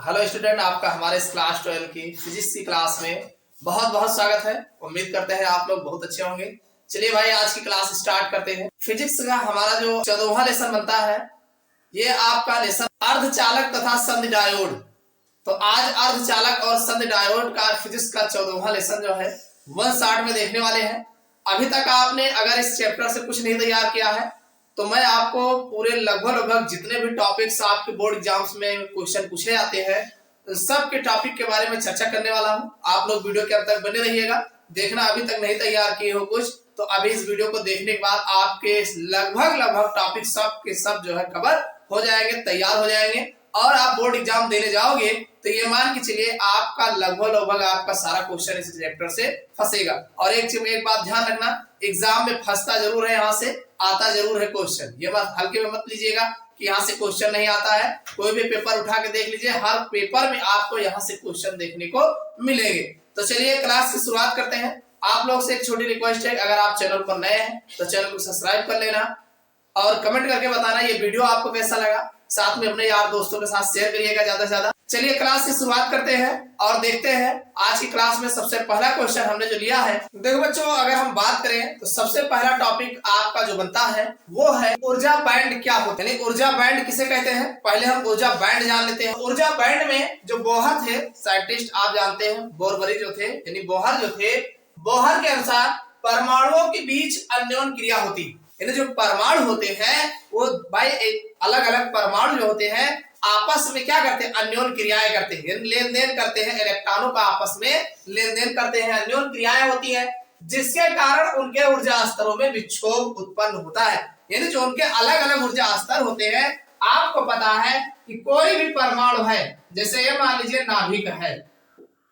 Hello student, आपका हमारे इस क्लास 12 की फिजिक्स की क्लास में बहुत बहुत स्वागत है। उम्मीद करते हैं आप लोग बहुत अच्छे होंगे। चलिए भाई, आज की क्लास स्टार्ट करते हैं। फिजिक्स का हमारा जो 14वां लेसन बनता है, ये आपका लेसन अर्धचालक तथा संधि डायोड। तो आज अर्धचालक और संधि डायोड का फिजिक्स का 14वां लेसन जो है 1 शॉट में देखने वाले हैं। अभी तक आपने अगर इस चैप्टर से कुछ नहीं तैयार किया है तो मैं आपको पूरे लगभग जितने भी टॉपिक्स आपके बोर्ड एग्जाम्स में क्वेश्चन पूछे जाते हैं सब के टॉपिक के बारे में चर्चा करने वाला हूं। आप लोग वीडियो के अंत तक बने रहिएगा। देखना, अभी तक नहीं तैयार किए हो कुछ तो अभी इस वीडियो को देखने के बाद आपके लगभग टॉपिक सब के सब जो है कवर हो जाएंगे, तैयार हो जाएंगे और आप बोर्ड एग्जाम देने जाओगे तो ये मान के चलिए आपका लगभग आपका सारा क्वेश्चन इस चैप्टर से फंसेगा। और एक बात ध्यान रखना, एग्जाम में फंसता जरूर है, यहाँ से आता जरूर है क्वेश्चन। ये बात हल्के में मत लीजिएगा कि यहाँ से क्वेश्चन नहीं आता है। कोई भी पेपर उठा के देख लीजिए, हर पेपर में आपको यहाँ से क्वेश्चन देखने को मिलेंगे। तो चलिए क्लास की शुरुआत करते हैं। आप लोग से एक छोटी रिक्वेस्ट है, अगर आप चैनल पर नए हैं तो चैनल को सब्सक्राइब कर लेना और कमेंट करके बताना ये वीडियो आपको कैसा लगा। साथ में अपने यार दोस्तों के साथ शेयर करिएगा ज्यादा से ज्यादा। चलिए क्लास की शुरुआत करते हैं और देखते हैं आज की क्लास में सबसे पहला क्वेश्चन हमने जो लिया है। देखो बच्चों, अगर हम बात करें तो सबसे पहला टॉपिक आपका जो बनता है वो है ऊर्जा बैंड क्या होता है, यानी ऊर्जा बैंड किसे कहते हैं। पहले हम ऊर्जा बैंड जान लेते हैं। ऊर्जा बैंड में जो बोहर थे, साइंटिस्ट आप जानते हैं, बोरबरी जो थे यानी बोहर जो थे, बोहर के अनुसार परमाणुओं के बीच अन्योन्य क्रिया होती। यानी जो परमाणु होते हैं वो भाई अलग अलग परमाणु जो होते हैं आपस में क्या करते हैं, अन्योन्य क्रियाएं करते हैं, लेन देन करते हैं। इलेक्ट्रॉनों का आपस में लेन देन करते हैं, अन्योन्य क्रियाएं होती है जिसके कारण उनके ऊर्जा स्तरों में विक्षोभ उत्पन्न होता है। यानी जो उनके अलग अलग ऊर्जा स्तर होते हैं, आपको पता है कि कोई भी परमाणु है, जैसे ये मान लीजिए नाभिक है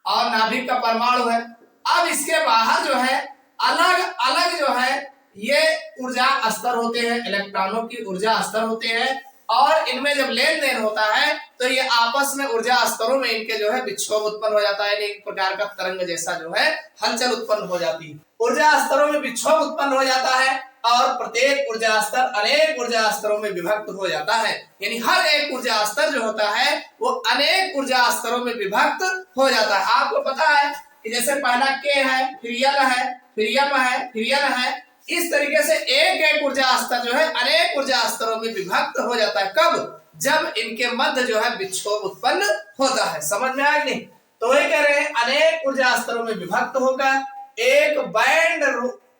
और नाभिक का परमाणु है। अब इसके बाहर जो है अलग अलग जो है ये ऊर्जा स्तर होते हैं, इलेक्ट्रॉनों की ऊर्जा स्तर होते हैं और इनमें जब लेन देन होता है तो ये आपस में ऊर्जा स्तरों में इनके जो है विक्षोभ उत्पन्न हो जाता है। एक प्रकार का तरंग जैसा जो है हलचल उत्पन्न हो जाती है। ऊर्जा स्तरों में विक्षोभ उत्पन्न हो जाता है और प्रत्येक ऊर्जा स्तर अनेक ऊर्जा स्तरों में विभक्त हो जाता है। यानी हर एक ऊर्जा स्तर जो होता है वो अनेक ऊर्जा स्तरों में विभक्त हो जाता है। आपको पता है कि जैसे पहला के है, फिर यल है, फिर यम है, फिर यन है, इस तरीके से एक एक ऊर्जा स्तर जो है अनेक ऊर्जा स्तरों में विभक्त हो जाता है। कब? जब इनके मध्य जो है विक्षोभ उत्पन्न होता है। समझ में आया नहीं? तो वही कह रहे हैं, अनेक ऊर्जा स्तरों में विभक्त होकर एक बैंड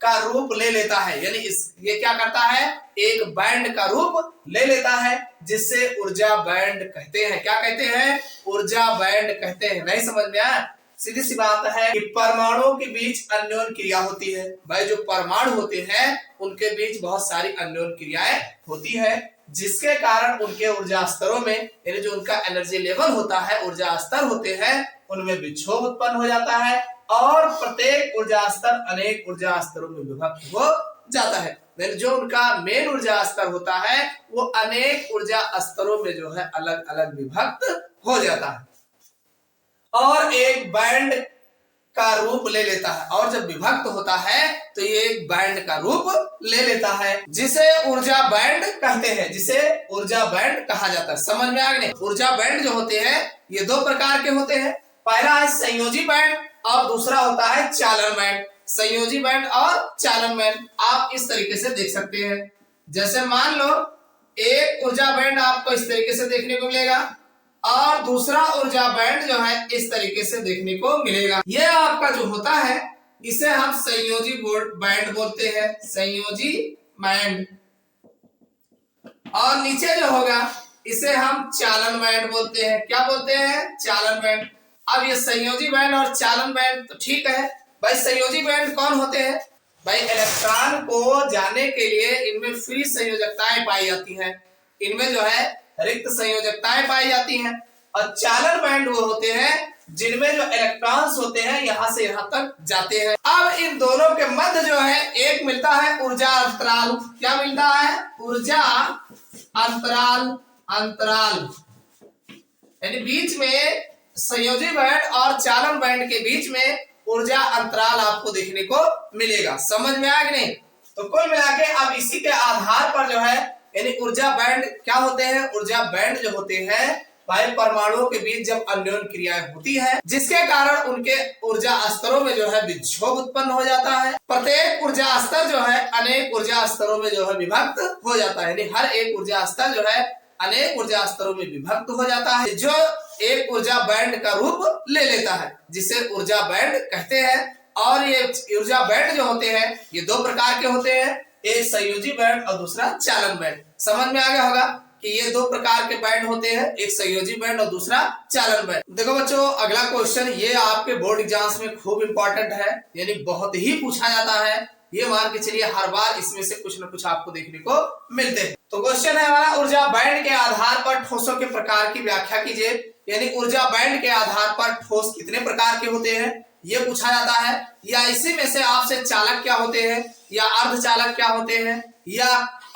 का रूप ले लेता है। यानी ये क्या करता है, एक बैंड का रूप ले लेता है जिससे ऊर्जा बैंड कहते हैं। क्या कहते हैं? ऊर्जा बैंड कहते हैं। नहीं समझ में आया? सीधी सी बात है कि परमाणुओं के बीच अन्योन्य क्रिया होती है। भाई जो परमाणु होते हैं उनके बीच बहुत सारी अन्योन्य क्रियाएं होती है जिसके कारण उनके ऊर्जा स्तरों में, यानी जो उनका एनर्जी लेवल होता है, ऊर्जा स्तर होते हैं, उनमें विक्षोभ उत्पन्न हो जाता है और प्रत्येक ऊर्जा स्तर अनेक ऊर्जा स्तरों में विभक्त हो जाता है। जो उनका मेन ऊर्जा स्तर होता है वो अनेक ऊर्जा स्तरों में जो है अलग अलग विभक्त हो जाता है और एक बैंड का रूप ले लेता है। और जब विभक्त होता है तो ये एक बैंड का रूप ले लेता है जिसे ऊर्जा बैंड कहते हैं, जिसे ऊर्जा बैंड कहा जाता है। समझ में आ गया? ऊर्जा बैंड जो होते हैं ये दो प्रकार के होते हैं। पहला है संयोजी बैंड और दूसरा होता है चालन बैंड। संयोजी बैंड और चालन बैंड आप इस तरीके से देख सकते हैं। जैसे मान लो एक ऊर्जा बैंड आपको इस तरीके से देखने को मिलेगा और दूसरा ऊर्जा बैंड जो है इस तरीके से देखने को मिलेगा। यह आपका जो होता है इसे हम संयोजी बैंड बोलते हैं, संयोजी बैंड। और नीचे जो होगा इसे हम चालन बैंड बोलते हैं। क्या बोलते हैं? चालन बैंड। अब ये संयोजी बैंड और चालन बैंड तो ठीक है। भाई संयोजी बैंड कौन होते हैं? भाई इलेक्ट्रॉन को जाने के लिए इनमें फ्री संयोजकताएं पाई जाती हैं, इनमें जो है रिक्त संयोजकताएं पाई जाती हैं। और चालन बैंड वो होते हैं जिनमें जो इलेक्ट्रॉन्स होते हैं यहाँ से यहाँ तक जाते हैं। अब इन दोनों के मध्य जो है एक मिलता है ऊर्जा अंतराल। क्या मिलता है? ऊर्जा अंतराल। अंतराल यानी बीच में संयोजी बैंड और चालन बैंड के बीच में ऊर्जा अंतराल आपको देखने को मिलेगा। समझ में आ गया नहीं? तो कुल मिला के अब इसी के आधार पर जो है यानी ऊर्जा बैंड क्या होते हैं? ऊर्जा बैंड जो होते हैं भाई परमाणुओं के बीच जब अन्योन्य क्रियाएं होती है जिसके कारण उनके ऊर्जा स्तरों में जो है विक्षोभ उत्पन्न हो जाता है। प्रत्येक ऊर्जा स्तर जो है अनेक ऊर्जा स्तरों में जो है विभक्त हो जाता है, यानी हर एक ऊर्जा स्तर जो है अनेक ऊर्जा स्तरों में विभक्त हो जाता है, जो एक ऊर्जा बैंड का रूप ले लेता है, जिसे ऊर्जा बैंड कहते हैं। और ये ऊर्जा बैंड जो होते हैं ये दो प्रकार के होते हैं, एक संयोजी बैंड और दूसरा चालन बैंड। समझ में आ गया होगा कि ये दो प्रकार के बैंड होते हैं, एक संयोजी बैंड और दूसरा चालन बैंड। देखो बच्चों, अगला क्वेश्चन ये आपके बोर्ड एग्जाम्स में खूब इंपॉर्टेंट है, यानी बहुत ही पूछा जाता है। ये मान के चलिए हर बार इसमें से कुछ न कुछ आपको देखने को मिलते हैं। तो क्वेश्चन है हमारा, ऊर्जा बैंड के आधार पर ठोसों के प्रकार की व्याख्या कीजिए। यानी ऊर्जा बैंड के आधार पर ठोस कितने प्रकार के होते हैं ये पूछा जाता है, या इसी में से आपसे चालक क्या होते हैं, या अर्धचालक क्या होते हैं, या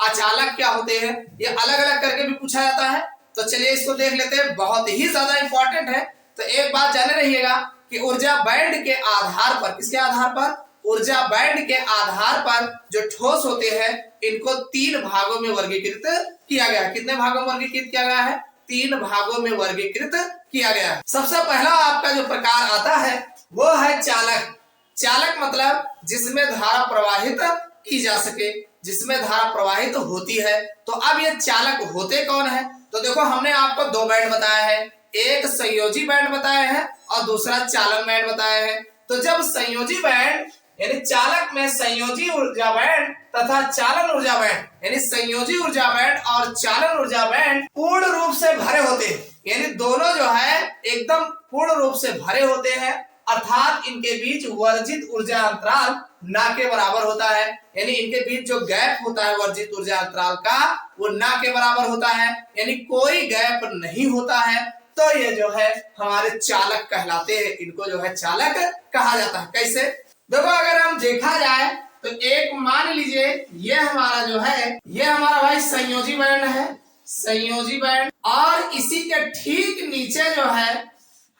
अचालक क्या होते हैं, ये अलग अलग करके भी पूछा जाता है। तो चलिए इसको देख लेते हैं, बहुत ही ज्यादा इंपॉर्टेंट है। तो एक बात जाने रहिएगा कि ऊर्जा बैंड के आधार पर, किसके आधार पर, ऊर्जा बैंड के आधार पर जो ठोस होते हैं इनको 3 भागों में वर्गीकृत किया गया है। कितने भागों में वर्गीकृत किया गया है? 3 भागों में वर्गीकृत किया गया है। सबसे पहला आपका जो प्रकार आता है वो है चालक। चालक मतलब जिसमें धारा प्रवाहित की जा सके, जिसमें धारा प्रवाहित होती है। तो अब ये चालक होते कौन है? तो देखो हमने आपको 2 बैंड बताया है, एक संयोजी बैंड बताया है और दूसरा चालन बैंड बताया है। तो जब संयोजी बैंड यानी चालक में संयोजी ऊर्जा बैंड तथा चालन ऊर्जा बैंड, यानी संयोजी ऊर्जा बैंड और चालन ऊर्जा बैंड पूर्ण रूप से भरे होते हैं, यानी दोनों जो है एकदम पूर्ण रूप से भरे होते हैं, अर्थात इनके बीच वर्जित ऊर्जा अंतराल ना के बराबर होता है। यानी इनके बीच जो गैप होता है वर्जित ऊर्जा अंतराल का वो ना के बराबर होता है, यानी कोई गैप नहीं होता है। तो ये जो है हमारे चालक कहलाते हैं, इनको जो है चालक कहा जाता है। कैसे? देखो अगर हम देखा जाए तो एक मान लीजिए ये हमारा जो है ये हमारा भाई संयोजी बैंड है, संयोजी बैंड, और इसी के ठीक नीचे जो है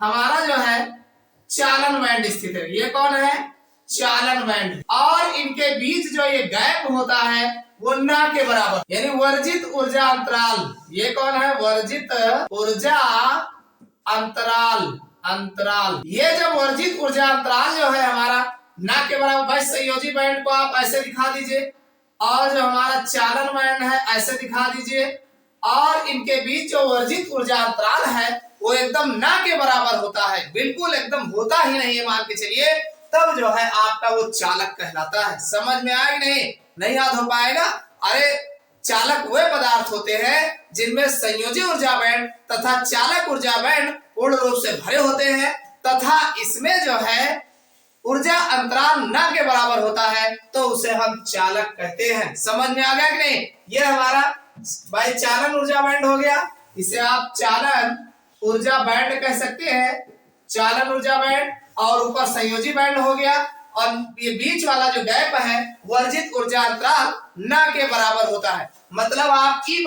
हमारा जो है चालन बैंड स्थित है। ये कौन है? चालन बैंड। और इनके बीच जो ये गैप होता है वो ना के बराबर, यानी वर्जित ऊर्जा अंतराल। ये कौन है? वर्जित ऊर्जा अंतराल। अंतराल ये जब वर्जित ऊर्जा अंतराल जो है हमारा ना के बराबर, भाई संयोजी बैंड को आप ऐसे दिखा दीजिए और जो हमारा चालन बैंड है ऐसे दिखा दीजिए, और इनके बीच जो वर्जित ऊर्जा अंतराल है वो एकदम ना के बराबर होता है, बिल्कुल एकदम होता ही नहीं है मान के चलिए, तब जो है आपका वो चालक कहलाता है। समझ में आया कि नहीं याद हो पाएगा? अरे चालक वे पदार्थ होते हैं जिनमें संयोजी ऊर्जा बैंड तथा चालक ऊर्जा बैंड पूर्ण रूप से भरे होते हैं तथा इसमें जो है ऊर्जा अंतराल ना के बराबर होता है, तो उसे हम चालक कहते हैं। समझ में आ गया कि नहीं? ये हमारा भाई चालन ऊर्जा बैंड हो गया, इसे आप चालन ऊर्जा बैंड कह सकते हैं, चालन ऊर्जा बैंड। और ऊपर संयोजी बैंड हो गया, और ये बीच वाला जो गैप है वर्जित ऊर्जा अंतराल ना के बराबर होता है। मतलब आप ई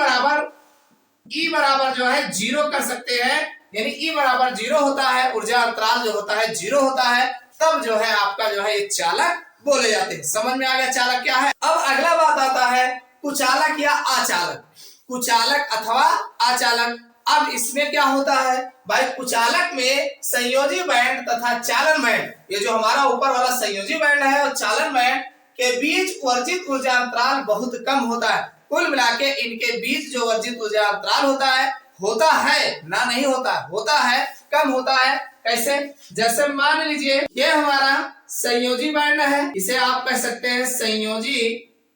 बराबर जो है 0 कर सकते हैं, यानी ई बराबर 0 होता है, ऊर्जा अंतराल जो होता है 0 होता है, तब जो है आपका जो है ये चालक बोले जाते हैं। समझ में आ गया चालक क्या है? अब अगला बात आता है कुचालक या अचालक। कुचालक अथवा अचालक। अब इसमें क्या होता है भाई? कुचालक में संयोजी बैंड तथा चालन बैंड, ये जो हमारा ऊपर वाला संयोजी बैंड है और चालन बैंड के बीच वर्जित ऊर्जा अंतराल बहुत कम होता है। कुल मिला के इनके बीच जो वर्जित ऊर्जा अंतराल होता है ना, नहीं होता है, कम होता है। कैसे? जैसे मान लीजिए ये हमारा संयोजी बैंड है, इसे आप कह सकते हैं संयोजी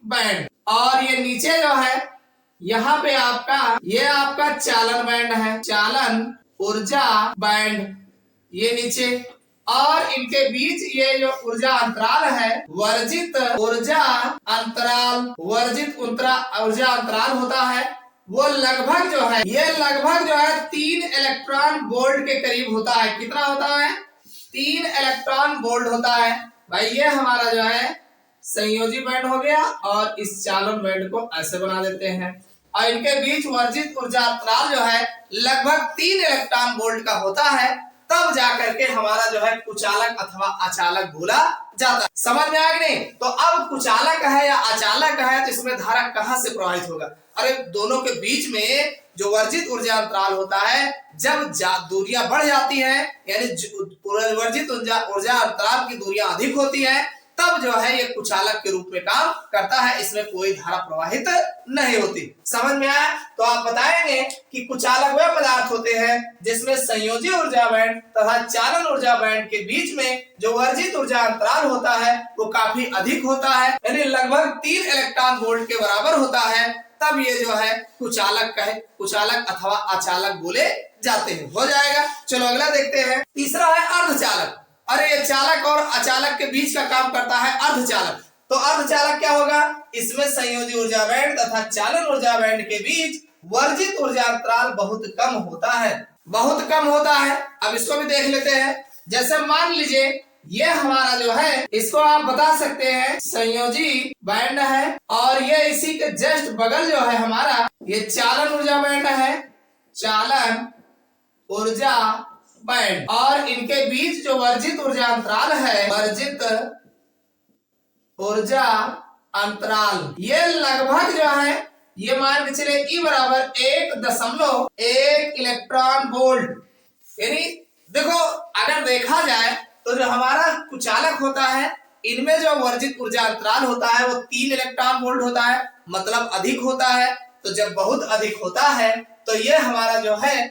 बैंड, और ये नीचे जो है यहाँ पे आपका चालन बैंड है, चालन ऊर्जा बैंड, ये नीचे, और इनके बीच ये जो ऊर्जा अंतराल है वर्जित ऊर्जा अंतराल, वर्जित ऊर्जा अंतराल होता है, वो लगभग जो है 3 इलेक्ट्रॉन वोल्ट के करीब होता है। कितना होता है? 3 इलेक्ट्रॉन वोल्ट होता है। भाई ये हमारा जो है संयोजी बैंड हो गया, और इस चालन बैंड को ऐसे बना देते हैं, और इनके बीच वर्जित ऊर्जा अंतराल जो है लगभग 3 इलेक्ट्रॉन वोल्ट का होता है, तब जाकर के हमारा जो है कुचालक अथवा अचालक बोला जाता है। समझ में आ गया नहीं? तो अब कुचालक है या अचालक है तो इसमें धारा कहां से प्रवाहित होगा? अरे दोनों के बीच में जो वर्जित ऊर्जा अंतराल होता है, जब दूरियां बढ़ जाती हैं, यानी वर्जित ऊर्जा अंतराल की दूरियां अधिक होती हैं, तब जो है ये कुचालक के रूप में काम करता है। इसमें कोई धारा प्रवाहित नहीं होती। समझ में आया? तो आप बताएंगे कि कुचालक वे पदार्थ होते हैं जिसमें संयोजी ऊर्जा बैंड तथा चालन ऊर्जा बैंड के बीच में जो वर्जित ऊर्जा अंतराल होता है वो काफी अधिक होता है, यानी लगभग 3 इलेक्ट्रॉन वोल्ट के बराबर होता है। तब ये जो है कुचालक अथवा अचालक बोले जाते हैं। हो जाएगा। चलो अगला देखते हैं। तीसरा है अर्धचालक। अरे ये चालक और अचालक के बीच का काम करता है अर्धचालक। तो अर्धचालक क्या होगा? इसमें संयोजी ऊर्जा बैंड तथा चालन ऊर्जा बैंड के बीच वर्जित ऊर्जा अंतराल बहुत कम होता है, बहुत कम होता है। अब इसको भी देख लेते हैं। जैसे मान लीजिए ये हमारा जो है, इसको आप बता सकते हैं संयोजी बैंड है, और ये इसी के जस्ट बगल जो है हमारा ये चालन ऊर्जा बैंड है, चालन ऊर्जा बैंड, और इनके बीच जो वर्जित ऊर्जा अंतराल है, वर्जित ऊर्जा अंतराल, ये लगभग जो है ये मान के चले ई बराबर 1.1 इलेक्ट्रॉन वोल्ट। यानी देखो अगर देखा जाए तो जो हमारा कुचालक होता है, इनमें जो वर्जित ऊर्जा अंतराल होता है वो 3 इलेक्ट्रॉन वोल्ट होता है, मतलब अधिक होता है। तो जब बहुत अधिक होता है तो ये हमारा जो है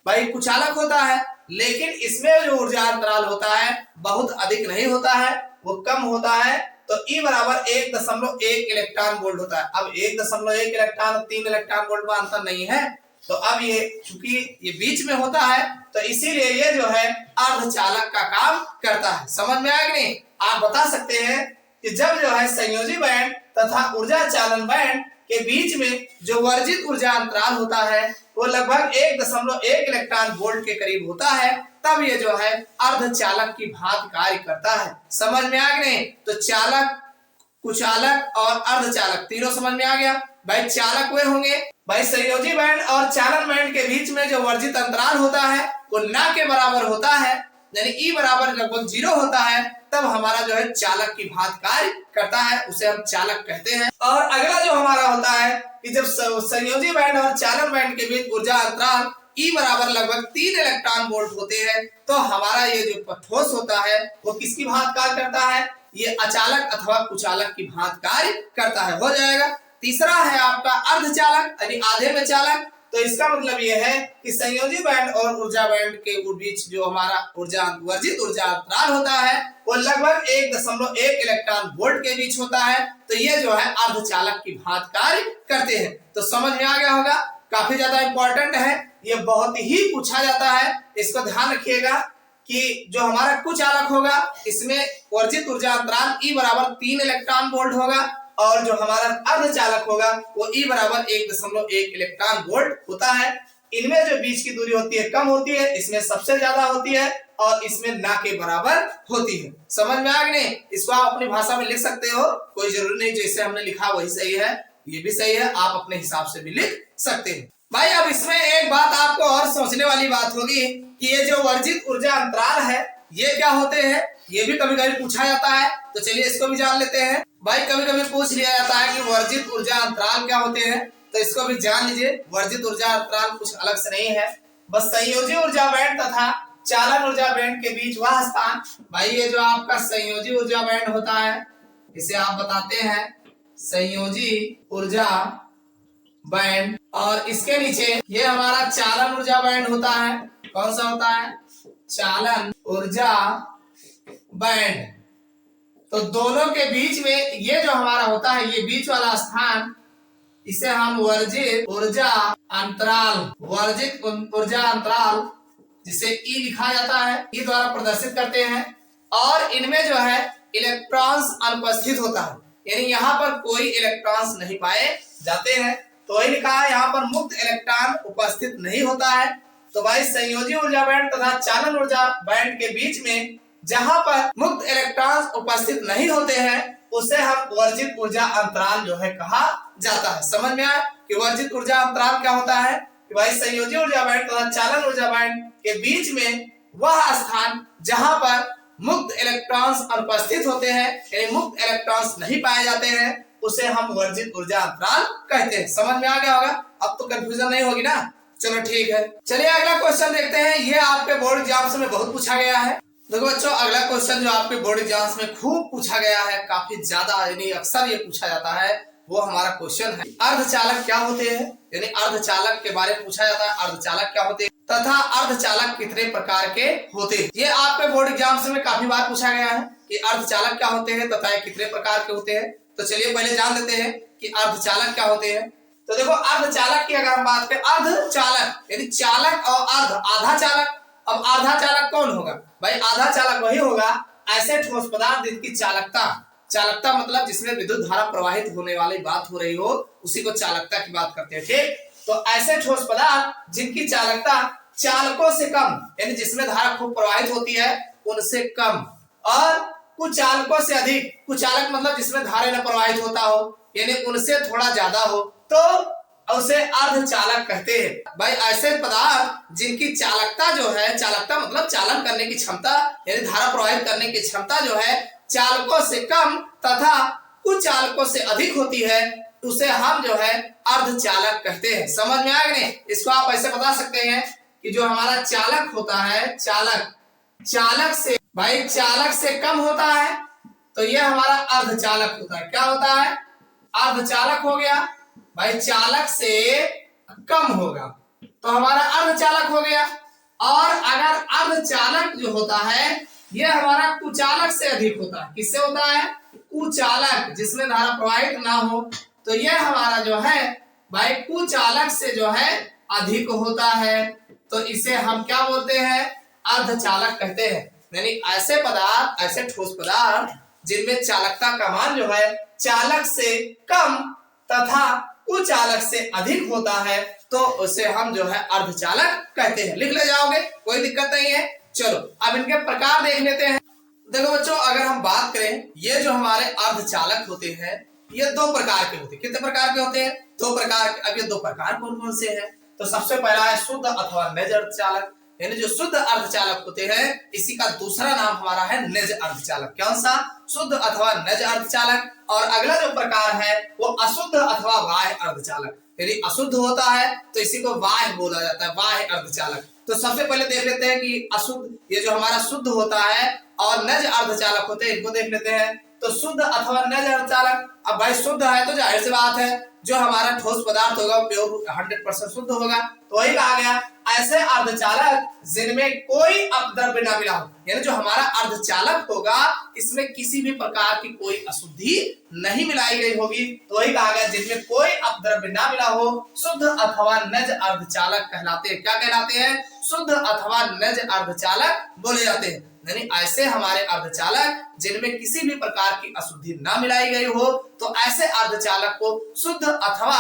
भाई कुचालक होता है, लेकिन इसमें जो ऊर्जा अंतराल होता है बहुत अधिक नहीं होता है, वो कम होता है। तो E बराबर 1.1 इलेक्ट्रॉन वोल्ट होता है। अब 1.1 इलेक्ट्रॉन और 3 इलेक्ट्रॉन वोल्ट में अंतर नहीं है। तो अब ये चूंकि ये बीच में होता है तो इसीलिए ये जो है अर्धचालक का काम करता है। समझ में आया कि नहीं? आप बता सकते हैं कि जब जो है संयोजी बैंड तथा ऊर्जा चालन बैंड के बीच में जो वर्जित ऊर्जा अंतराल होता है वो लगभग 1.1 इलेक्ट्रॉन वोल्ट के करीब होता है, तब ये जो है अर्धचालक की भांति कार्य करता है। समझ में आ गया? तो चालक, कुचालक और अर्धचालक तीनों समझ में आ गया। भाई चालक वे होंगे भाई संयोजी बैंड और चालन बैंड के बीच में जो वर्जित अंतराल होता है वो ना के बराबर होता है, यानी ई बराबर लगभग 0 होता है, तब हमारा जो है चालक की भांति कार्य करता है, उसे हम चालक कहते हैं। और अगला जो हमारा होता है कि जब संयोजी बैंड और चालन बैंड के बीच ऊर्जा अंतराल ई बराबर लगभग 3 इलेक्ट्रॉन वोल्ट होते हैं, तो हमारा ये जो ठोस होता है वो किसकी भांति कार्य करता है? ये अचालक अथवा कुचालक की भांति कार्य करता है। हो जाएगा। तीसरा है आपका अर्धचालक, यानी आधे में चालक। तो इसका मतलब ये है कि संयोजी बैंड और ऊर्जा बैंड के बीच जो हमारा वर्जित ऊर्जा अंतराल होता है वो लगभग 1.1 इलेक्ट्रॉन वोल्ट के बीच होता है। तो ये जो है अर्धचालक की भांति कार्य करते हैं। तो समझ में आ गया होगा। काफी ज्यादा इंपॉर्टेंट है, ये बहुत ही पूछा जाता है। इसको ध्यान रखिएगा कि जो हमारा कुचालक होगा इसमें वर्जित ऊर्जा अंतराल ई बराबर 3 इलेक्ट्रॉन वोल्ट होगा, और जो हमारा अर्धचालक होगा वो ई बराबर 1.1 इलेक्ट्रॉन वोल्ट होता है। इनमें जो बीच की दूरी होती है कम होती है, इसमें सबसे ज्यादा होती है, और इसमें ना के बराबर होती है। समझ में आ गया? नहीं? इसको आप अपनी भाषा में लिख सकते हो, कोई जरूरी नहीं जैसे हमने लिखा वही सही है, ये भी सही है, आप अपने हिसाब से भी लिख सकते हैं। भाई अब इसमें एक बात आपको और सोचने वाली बात होगी कि ये जो वर्जित ऊर्जा अंतराल है ये क्या होते हैं, ये भी कभी कभी पूछा जाता है। तो चलिए इसको भी जान लेते हैं। भाई कभी कभी पूछ लिया जाता है कि वर्जित ऊर्जा अंतराल क्या होते हैं, तो इसको भी जान लीजिए। वर्जित ऊर्जा अंतराल कुछ अलग से नहीं है, बस संयोजी ऊर्जा बैंड तथा चालन ऊर्जा बैंड के बीच वह स्थान, भाई ये जो आपका संयोजी ऊर्जा बैंड होता है इसे आप बताते हैं संयोजी ऊर्जा बैंड, और इसके नीचे ये हमारा चालन ऊर्जा बैंड होता है। कौन सा होता है? चालन ऊर्जा बैंड। तो दोनों के बीच में ये जो हमारा होता है ये बीच वाला स्थान, इसे हम वर्जित ऊर्जा अंतराल, वर्जित ऊर्जा अंतराल जिसे ई लिखा जाता है, ई द्वारा प्रदर्शित करते हैं। और इनमें जो है इलेक्ट्रॉन्स अनुपस्थित होता है, यानी यहाँ पर कोई इलेक्ट्रॉन्स नहीं पाए जाते हैं। तो वही लिखा है यहाँ पर मुक्त इलेक्ट्रॉन उपस्थित नहीं होता है। तो भाई संयोजी ऊर्जा बैंड तथा चालन ऊर्जा बैंड के बीच में जहां पर मुक्त इलेक्ट्रॉन्स उपस्थित नहीं होते हैं उसे हम वर्जित ऊर्जा अंतराल जो है कहा जाता है। समझ में आया कि वर्जित ऊर्जा अंतराल क्या होता है? कि भाई संयोजी ऊर्जा बैंड तथा चालन ऊर्जा बैंड के बीच में वह स्थान जहां पर मुक्त इलेक्ट्रॉन्स अनुपस्थित होते हैं, यानी मुक्त इलेक्ट्रॉन्स नहीं पाए जाते हैं, उसे हम वर्जित ऊर्जा अंतराल कहते हैं। समझ में आ गया होगा, अब तो कंफ्यूजन नहीं होगी ना। चलो ठीक है, चलिए अगला क्वेश्चन देखते हैं। ये आपके बोर्ड एग्जाम्स में बहुत पूछा गया है। देखो बच्चों, अगला क्वेश्चन जो आपके बोर्ड एग्जाम्स में खूब पूछा गया है, काफी ज्यादा यानी अक्सर ये पूछा जाता है, वो हमारा क्वेश्चन है अर्धचालक क्या होते हैं। यानी अर्धचालक के बारे में पूछा जाता है, अर्धचालक क्या होते हैं तथा अर्धचालक कितने प्रकार के होते हैं। ये आपके बोर्ड एग्जाम्स में काफी बार पूछा गया है कि अर्धचालक क्या होते हैं तथा कितने प्रकार के होते हैं। तो चलिए पहले जान लेते हैं कि अर्धचालक क्या होते हैं। तो देखो, अर्धचालक की अगर हम बात करें, अर्धचालक यानी चालक और अर्ध, आधा चालक। अब आधा चालक कौन होगा भाई? आधा चालक वही होगा ऐसे ठोस पदार्थ जिनकी चालकता, चालकता मतलब जिसमें विद्युत धारा प्रवाहित होने वाली बात हो रही हो, उसी को चालकता की बात करते हैं। ठीक, तो ऐसे ठोस पदार्थ जिनकी चालकता चालकों से कम, यानी जिसमें धारा खूब प्रवाहित होती है उनसे कम, और कुचालकों से अधिक, कुचालक मतलब जिसमें धारा न प्रवाहित होता हो, यानी उनसे थोड़ा ज्यादा हो, तो उसे अर्धचालक कहते हैं। भाई ऐसे पदार्थ जिनकी चालकता जो है, चालकता मतलब चालन करने की क्षमता, यानी धारा प्रवाहित करने की क्षमता जो है चालकों से कम तथा कुछ चालकों से अधिक होती है, उसे हम जो है अर्धचालक कहते हैं। समझ में आ गए? इसको आप ऐसे बता सकते हैं कि जो हमारा चालक होता है, चालक, चालक से भाई चालक से कम होता है तो यह हमारा अर्धचालक होता है। क्या होता है? अर्धचालक हो गया भाई, चालक से कम होगा तो हमारा अर्धचालक हो गया। और अगर अर्धचालक जो होता है यह हमारा कुचालक से अधिक होता है। किससे होता है? कुचालक, जिसमें धारा प्रवाहित ना हो, तो यह हमारा जो है भाई कुचालक से जो है अधिक होता है, तो इसे हम क्या बोलते हैं? अर्धचालक कहते हैं। यानी ऐसे पदार्थ, ऐसे ठोस पदार्थ जिनमें चालकता का मान जो है चालक से कम तथा कुचालक से अधिक होता है, तो उसे हम जो है अर्धचालक कहते हैं। लिख ले जाओगे, कोई दिक्कत नहीं है। चलो अब इनके प्रकार देख लेते हैं। देखो बच्चों, अगर हम बात करें, ये जो हमारे अर्धचालक होते हैं ये दो प्रकार के होते हैं। कितने प्रकार के होते हैं? दो प्रकार के। अब ये दो प्रकार कौन कौन से हैं? तो सबसे पहला है शुद्ध अथवा निज अर्धचालक, यानी जो शुद्ध अर्धचालक होते हैं, इसी का दूसरा नाम हमारा है निज अर्धचालक। कौन सा? शुद्ध अथवा निज अर्धचालक। और अगला जो प्रकार है वो अशुद्ध अथवा बाह्य अर्धचालक, यानी अशुद्ध होता है तो इसी को बाह्य बोला जाता है, बाह्य अर्धचालक। तो सबसे पहले देख लेते हैं कि अशुद्ध, ये जो हमारा शुद्ध होता है और निज अर्धचालक होते हैं, इनको देख लेते हैं। तो शुद्ध अथवा निज अर्धचालक, अब भाई शुद्ध है तो जाहिर सी बात है जो हमारा ठोस पदार्थ होगा प्योर 100% शुद्ध होगा, तो वही कहा गया ऐसे अर्धचालक जिनमें कोई अपद्रव्य ना मिला हो, यानी जो हमारा अर्धचालक होगा इसमें किसी भी प्रकार की कोई अशुद्धि नहीं मिलाई गई होगी, तो वही कहा गया जिनमें कोई अपद्रव्य ना मिला हो, शुद्ध अथवा निज अर्धचालक कहलाते हैं। क्या कहलाते हैं? शुद्ध अथवा निज अर्धचालक बोले जाते हैं। यानी ऐसे हमारे अर्धचालक जिनमें किसी भी प्रकार की अशुद्धि ना मिलाई गई हो, तो ऐसे अर्धचालक को शुद्ध अथवा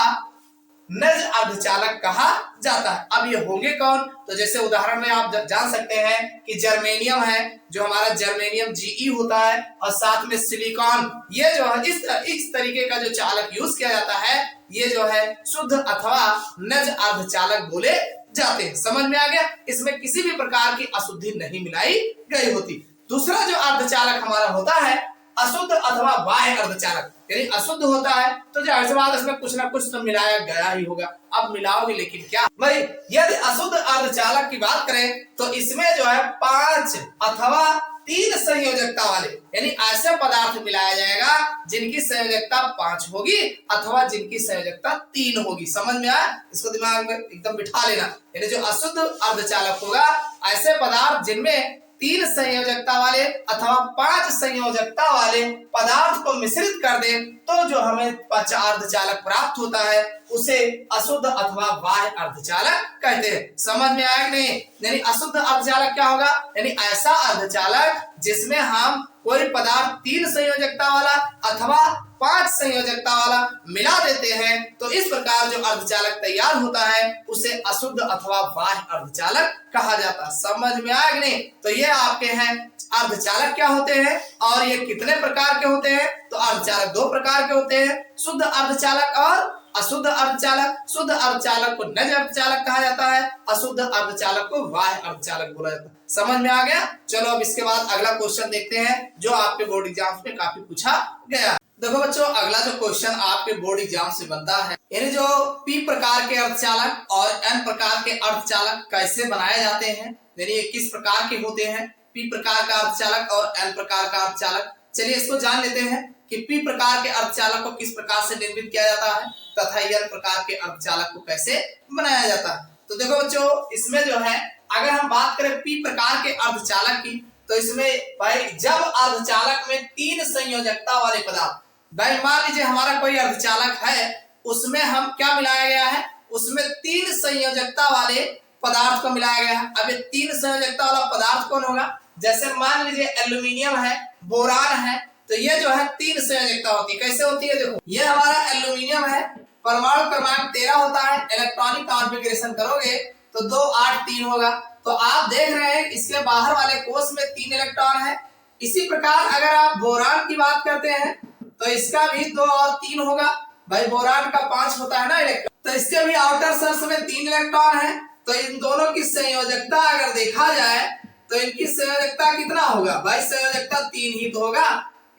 निज अर्धचालक कहा जाता है। अब ये होंगे कौन? तो जैसे उदाहरण में आप जान सकते हैं कि जर्मेनियम है, जो हमारा जर्मेनियम Ge होता है, और साथ में सिलिकॉन, ये जो है इस तरीके का जो चालक यूज किया जाता है, ये जो है शुद्ध अथवा निज अर्धचालक बोले जाते हैं। समझ में आ गया? इसमें किसी भी प्रकार की अशुद्धि नहीं मिलाई गई होती। दूसरा जो अर्धचालक हमारा होता है अशुद्ध अथवा बाह्य अर्धचालक, यानी अशुद्ध होता है तो जाहिर सी बात इसमें कुछ ना कुछ तो मिलाया गया ही होगा। अब मिलाओगे लेकिन क्या भाई? यदि अशुद्ध अर्धचालक की बात करें तो इसमें जो है 5 अथवा 3 संयोजकता वाले, यानी ऐसे पदार्थ मिलाया जाएगा जिनकी संयोजकता 5 होगी अथवा जिनकी संयोजकता 3 होगी। समझ में आया? इसको दिमाग में एकदम बिठा लेना। यानी जो अशुद्ध अर्धचालक होगा ऐसे पदार्थ जिनमें 3 संयोजकता वाले अथवा 5 संयोजकता वाले पदार्थ को मिश्रित कर दे तो जो हमें अर्धचालक प्राप्त होता है उसे अशुद्ध अथवा बाह्य अर्धचालक कहते हैं। समझ में आया कि नहीं? यानी अशुद्ध अर्धचालक क्या होगा? यानी ऐसा अर्धचालक जिसमें हम कोई पदार्थ 3 संयोजकता वाला अथवा 5 संयोजकता वाला मिला देते हैं, तो इस प्रकार जो अर्धचालक तैयार होता है उसे अशुद्ध अथवा बाह्य अर्धचालक कहा जाता है। समझ में आया कि नहीं? तो ये आपके हैं अर्धचालक क्या होते हैं और ये कितने प्रकार के होते हैं। तो अर्धचालक 2 प्रकार के होते हैं, शुद्ध अर्धचालक और अशुद्ध अर्धचालक। शुद्ध अर्धचालक को निज अर्धचालक कहा जाता है, अशुद्ध अर्धचालक को बाह्य अर्धचालक बोला जाता है। समझ में आ गया? चलो अब इसके बाद अगला क्वेश्चन देखते हैं जो आपके बोर्ड एग्जाम्स में काफी पूछा गया। देखो बच्चों, अगला जो क्वेश्चन आपके बोर्ड एग्जाम से बनता है, यानी जो p प्रकार के अर्धचालक और n प्रकार के अर्धचालक कैसे बनाए जाते हैं, यानी ये किस प्रकार के होते हैं, p प्रकार का अर्धचालक और n प्रकार का अर्धचालक। चलिए इसको जान लेते हैं कि p प्रकार के अर्धचालक को किस प्रकार से निर्मित किया जाता है तथा n प्रकार के अर्धचालक को कैसे बनाया जाता है। तो देखो बच्चों, इसमें जो है अगर हम बात करें p प्रकार के अर्धचालक की, तो इसमें भाई जब अर्धचालक में 3 संयोजकता वाले पदार्थ, भाई मान लीजिए हमारा कोई अर्धचालक है, उसमें हम क्या मिलाया गया है, उसमें 3 संयोजकता वाले पदार्थ को मिलाया गया है। अब ये 3 संयोजकता वाला पदार्थ कौन होगा, जैसे मान लीजिए एल्यूमिनियम है, बोरान है, तो ये जो है 3 संयोजकता होती है। कैसे होती है, देखो ये हमारा एल्यूमिनियम है, परमाणु क्रमांक 13 होता है, इलेक्ट्रॉनिक कॉन्फ़िगरेशन करोगे तो 2 8 3 होगा। तो आप देख रहे हैं इसके बाहर वाले कोष में 3 इलेक्ट्रॉन है। इसी प्रकार अगर आप बोरान की बात करते हैं तो इसका भी 2 और 3 होगा, भाई बोरान का 5 होता है ना इलेक्ट्रॉन, तो इसके भी आउटर शेल्स में 3 इलेक्ट्रॉन है। तो इन दोनों की संयोजकता अगर देखा जाए तो इनकी संयोजकता कितना होगा, भाई संयोजकता 3 ही तो होगा,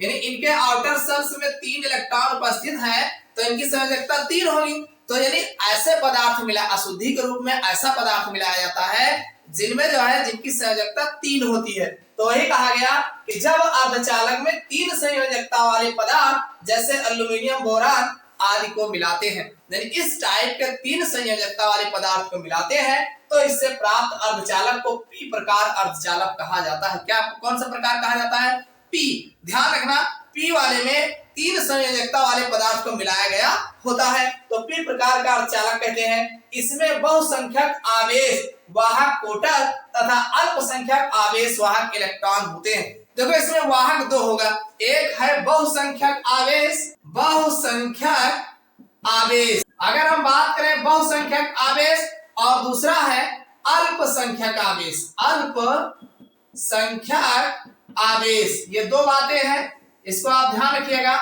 यानी इनके आउटर शेल्स में 3 इलेक्ट्रॉन उपस्थित है तो इनकी संयोजकता 3 होगी। तो यानी ऐसे पदार्थ मिला, अशुद्धि के रूप में ऐसा पदार्थ मिलाया जाता है जिनमें जो है जिनकी संयोजकता 3 होती है। तो वही कहा गया कि जब अर्धचालक में 3 संयोजकता वाले पदार्थ जैसे एल्यूमिनियम, बोरान आदि को मिलाते हैं, यानी इस टाइप के 3 संयोजकता वाले पदार्थ को मिलाते हैं तो इससे प्राप्त अर्धचालक को p प्रकार अर्धचालक कहा जाता है। क्या, कौन सा प्रकार कहा जाता है, p। ध्यान रखना, p वाले में 3 संयोजकता वाले पदार्थ को मिलाया गया होता है तो p प्रकार का अर्धचालक कहते हैं। इसमें बहुसंख्यक आवेश वाहक कोटर तथा अल्पसंख्यक आवेश वाहक इलेक्ट्रॉन होते हैं। देखो इसमें वाहक 2 होगा, एक है बहुसंख्यक आवेश, बहुसंख्यक आवेश अगर हम बात करें बहुसंख्यक आवेश, और दूसरा है अल्पसंख्यक आवेश, अल्पसंख्यक आवेश। ये 2 बातें हैं, इसको आप ध्यान रखिएगा।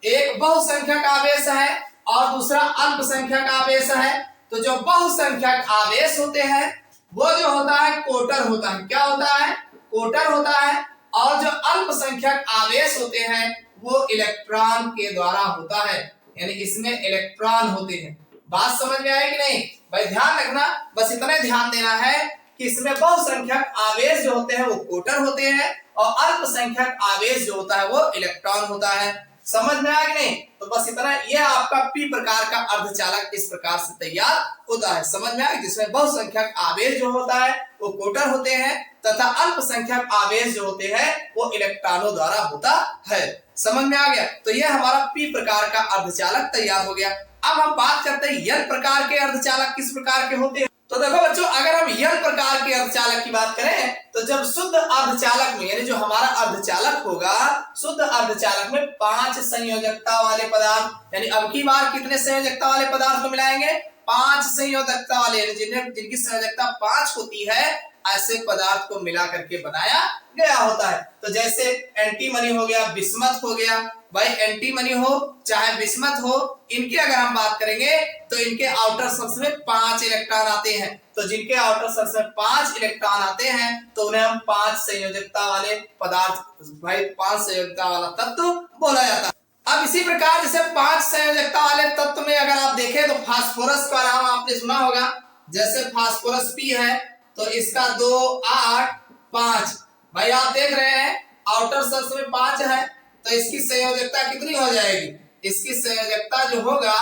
एक बहुसंख्यक आवेश है और दूसरा अल्पसंख्यक आवेश है। तो जो बहुसंख्यक आवेश होते हैं वो जो होता है कोटर होता है, क्या होता है, कोटर होता है, और जो अल्पसंख्यक आवेश होते हैं वो इलेक्ट्रॉन के द्वारा होता है, यानी इसमें इलेक्ट्रॉन होते हैं। बात समझ में आई कि नहीं, भाई ध्यान रखना, बस इतना ध्यान देना है कि इसमें बहुसंख्यक आवेश जो होते हैं वो कोटर होते हैं और अल्पसंख्यक आवेश जो होता है वो इलेक्ट्रॉन होता है। समझ में आया कि नहीं, तो बस इतना, यह आपका p प्रकार का अर्धचालक इस प्रकार से तैयार होता है। समझ में आया, जिसमें बहुसंख्यक आवेश जो होता है वो कोटर होते हैं तथा अल्पसंख्यक आवेश जो होते हैं वो इलेक्ट्रॉनों द्वारा होता है। समझ में आ गया, तो यह हमारा p प्रकार का अर्धचालक तैयार हो गया। अब हम बात करते हैं n प्रकार के अर्धचालक किस प्रकार के होते हैं। तो देखो बच्चों, अगर हम n प्रकार के अर्धचालक की बात करें तो जब शुद्ध अर्धचालक में, यानी जो हमारा अर्धचालक होगा, शुद्ध अर्धचालक में 5 संयोजकता वाले पदार्थ, यानी अब की बार कितने संयोजकता वाले पदार्थ को मिलाएंगे, 5 संयोजकता वाले, जिनकी संयोजकता 5 होती है, ऐसे पदार्थ को मिला करके बनाया गया होता है। तो जैसे एंटीमनी हो गया, बिस्मथ हो गया, भाई एंटीमनी हो चाहे बिस्मथ हो, इनकी अगर हम बात करेंगे तो इनके आउटर शेल्स में 5 इलेक्ट्रॉन आते हैं। तो जिनके आउटर शेल्स में 5 इलेक्ट्रॉन आते हैं तो उन्हें हम 5 संयोजकता वाले पदार्थ, भाई 5 संयोजकता वाला तत्व बोला जाता है। अब इसी प्रकार जैसे 5 संयोजकता वाले तत्व में अगर आप देखें तो फास्फोरस का नाम आपने सुना होगा, जैसे फास्फोरस P है तो इसका 2 8 5, भाई आप देख रहे हैं आउटर शेल्स में 5 है तो इसकी संयोजकता कितनी हो जाएगी, इसकी संयोजकता जो होगा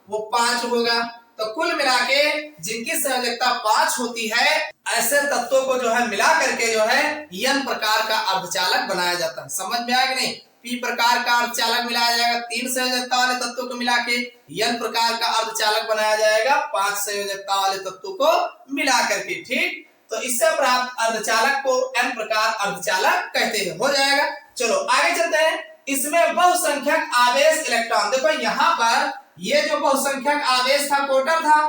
वो 5 होगा। तो कुल मिला के जिनकी संयोजकता 5 होती है ऐसे तत्वों को जो है मिला करके जो है n प्रकार का अर्धचालक बनाया जाता है। समझ में आया कि नहीं, p प्रकार का अर्धचालक मिलाया जाएगा 3 संयोजकता वाले तत्वों को मिला के, n प्रकार का अर्धचालक बनाया जाएगा 5 संयोजकता वाले तत्वों को मिला करके। ठीक, तो इससे प्राप्त अर्धचालक को n प्रकार अर्धचालक कहते हैं। हो जाएगा, चलो आगे चलते हैं। इसमें बहुसंख्यक आवेश इलेक्ट्रॉन, देखो यहाँ पर ये जो बहुसंख्यक आवेश था कोटर था,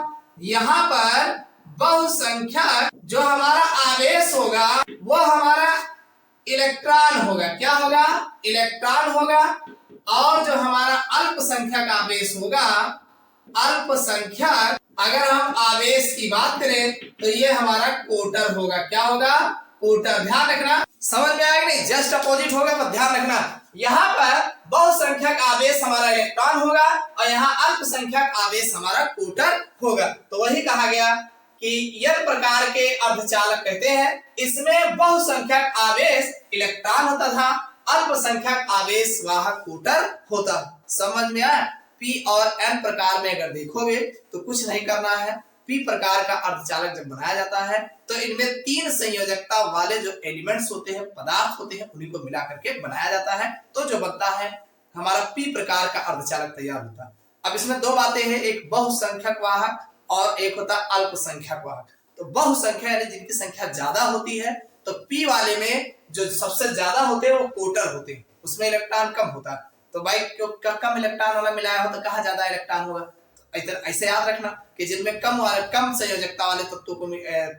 यहाँ पर बहुसंख्यक जो हमारा आवेश होगा वो हमारा इलेक्ट्रॉन होगा, क्या होगा, इलेक्ट्रॉन होगा, और जो हमारा अल्पसंख्यक आवेश होगा, अल्पसंख्यक अगर हम आवेश की बात करें तो ये हमारा कोटर होगा, क्या होगा, कोटर। ध्यान रखना, समझ में आएगा नहीं, जस्ट अपोजिट होगा, पर ध्यान रखना यहाँ पर बहुसंख्यक आवेश हमारा इलेक्ट्रॉन होगा और यहाँ अल्पसंख्यक आवेश हमारा कोटर होगा। तो वही कहा गया कि यह प्रकार के अर्धचालक कहते हैं, इसमें बहुसंख्यक आवेश इलेक्ट्रॉन होता था, अल्पसंख्यक आवेश वाहक कोटर होता। समझ में आया? पी और एन प्रकार में अगर देखोगे तो कुछ नहीं करना है। पी प्रकार का अर्धचालक जब बनाया जाता है तो इनमें 3 संयोजकता वाले जो एलिमेंट्स होते हैं, पदार्थ होते हैं, उन्हीं को मिला करके बनाया जाता है। तो जो बनता है हमारा पी प्रकार का अर्धचालक तैयार होता है। अब इसमें 2 बातें हैं, एक बहुसंख्यक वाहक और एक होता है अल्पसंख्यक वाहक। तो बहुसंख्या यानी जिनकी संख्या ज्यादा होती है, तो पी वाले में जो सबसे ज्यादा होते हैं वो कोटर होते हैं, उसमें इलेक्ट्रॉन कम होता है। तो भाई क्यों कम इलेक्ट्रॉन वाला मिलाया हो तो कहाँ ज्यादा इलेक्ट्रॉन होगा। तो ऐसे याद रखना कि जिनमें कम संयोजकता वाले तत्वों को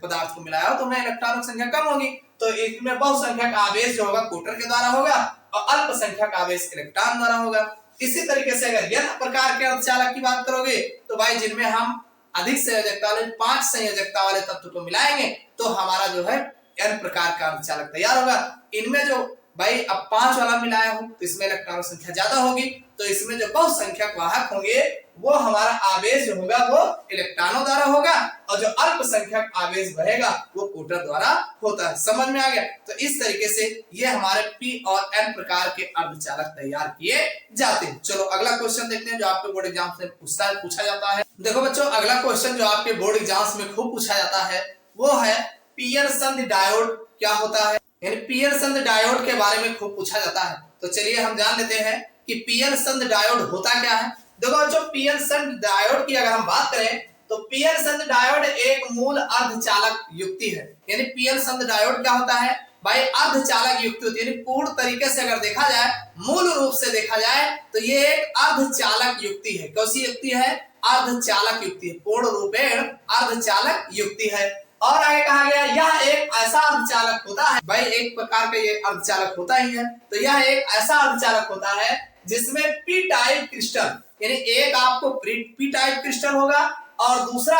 पदार्थ को मिलाया हो तो उनमें इलेक्ट्रॉनों की संख्या कम होगी। तो इसमें बहुसंख्यक आवेश जो होगा कोटर के द्वारा होगा और अल्पसंख्यक आवेश इलेक्ट्रॉन द्वारा होगा। इसी तरीके से अगर यह प्रकार के अर्धचालक की बात करोगे तो भाई जिनमें हम अधिक संयोजकता वाले 5 संयोजकता वाले तत्व को मिलाएंगे तो हमारा जो है एन प्रकार का अर्धचालक तैयार होगा। इनमें जो भाई अब 5 वाला मिलाया हो तो इसमें इलेक्ट्रॉन संख्या ज्यादा होगी, तो इसमें जो बहुसंख्यक वाहक होंगे वो हमारा आवेश जो होगा वो इलेक्ट्रॉनों द्वारा होगा और जो अल्पसंख्यक आवेश बहेगा वो कोटर द्वारा होता है। समझ में आ गया? तो इस तरीके से ये हमारे पी और एन प्रकार के अर्धचालक तैयार किए जाते हैं। चलो अगला क्वेश्चन देखते हैं जो आपके बोर्ड एग्जाम में पूछा जाता है। देखो बच्चों, अगला क्वेश्चन जो आपके बोर्ड एग्जाम्स में खूब पूछा जाता है वो है पीएन संधि डायोड क्या होता है। यानी पीएन संधि डायोड के बारे में खूब पूछा जाता है। तो चलिए हम जान लेते हैं कि पीएन संधि डायोड होता क्या है। देखो जो पीएन संधि डायोड की अगर हम बात करें तो पीएन संधि डायोड एक मूल अर्धचालक युक्ति है। यानी पीएन संधि डायोड क्या होता है भाई, अर्धचालक युक्ति होती है। यानी पूर्ण तरीके से अगर देखा जाए, मूल रूप से देखा जाए तो ये एक अर्धचालक युक्ति है। कैसी युक्ति है? अर्धचालक युक्ति है, पूर्ण रूपेण अर्धचालक युक्ति है। और आगे कहा गया यह एक ऐसा अर्धचालक होता है, भाई एक प्रकार का ये अर्धचालक होता ही है। तो यह एक ऐसा अर्धचालक होता है जिसमें पी टाइप क्रिस्टल, यानी एक आपको पी टाइप क्रिस्टल होगा और दूसरा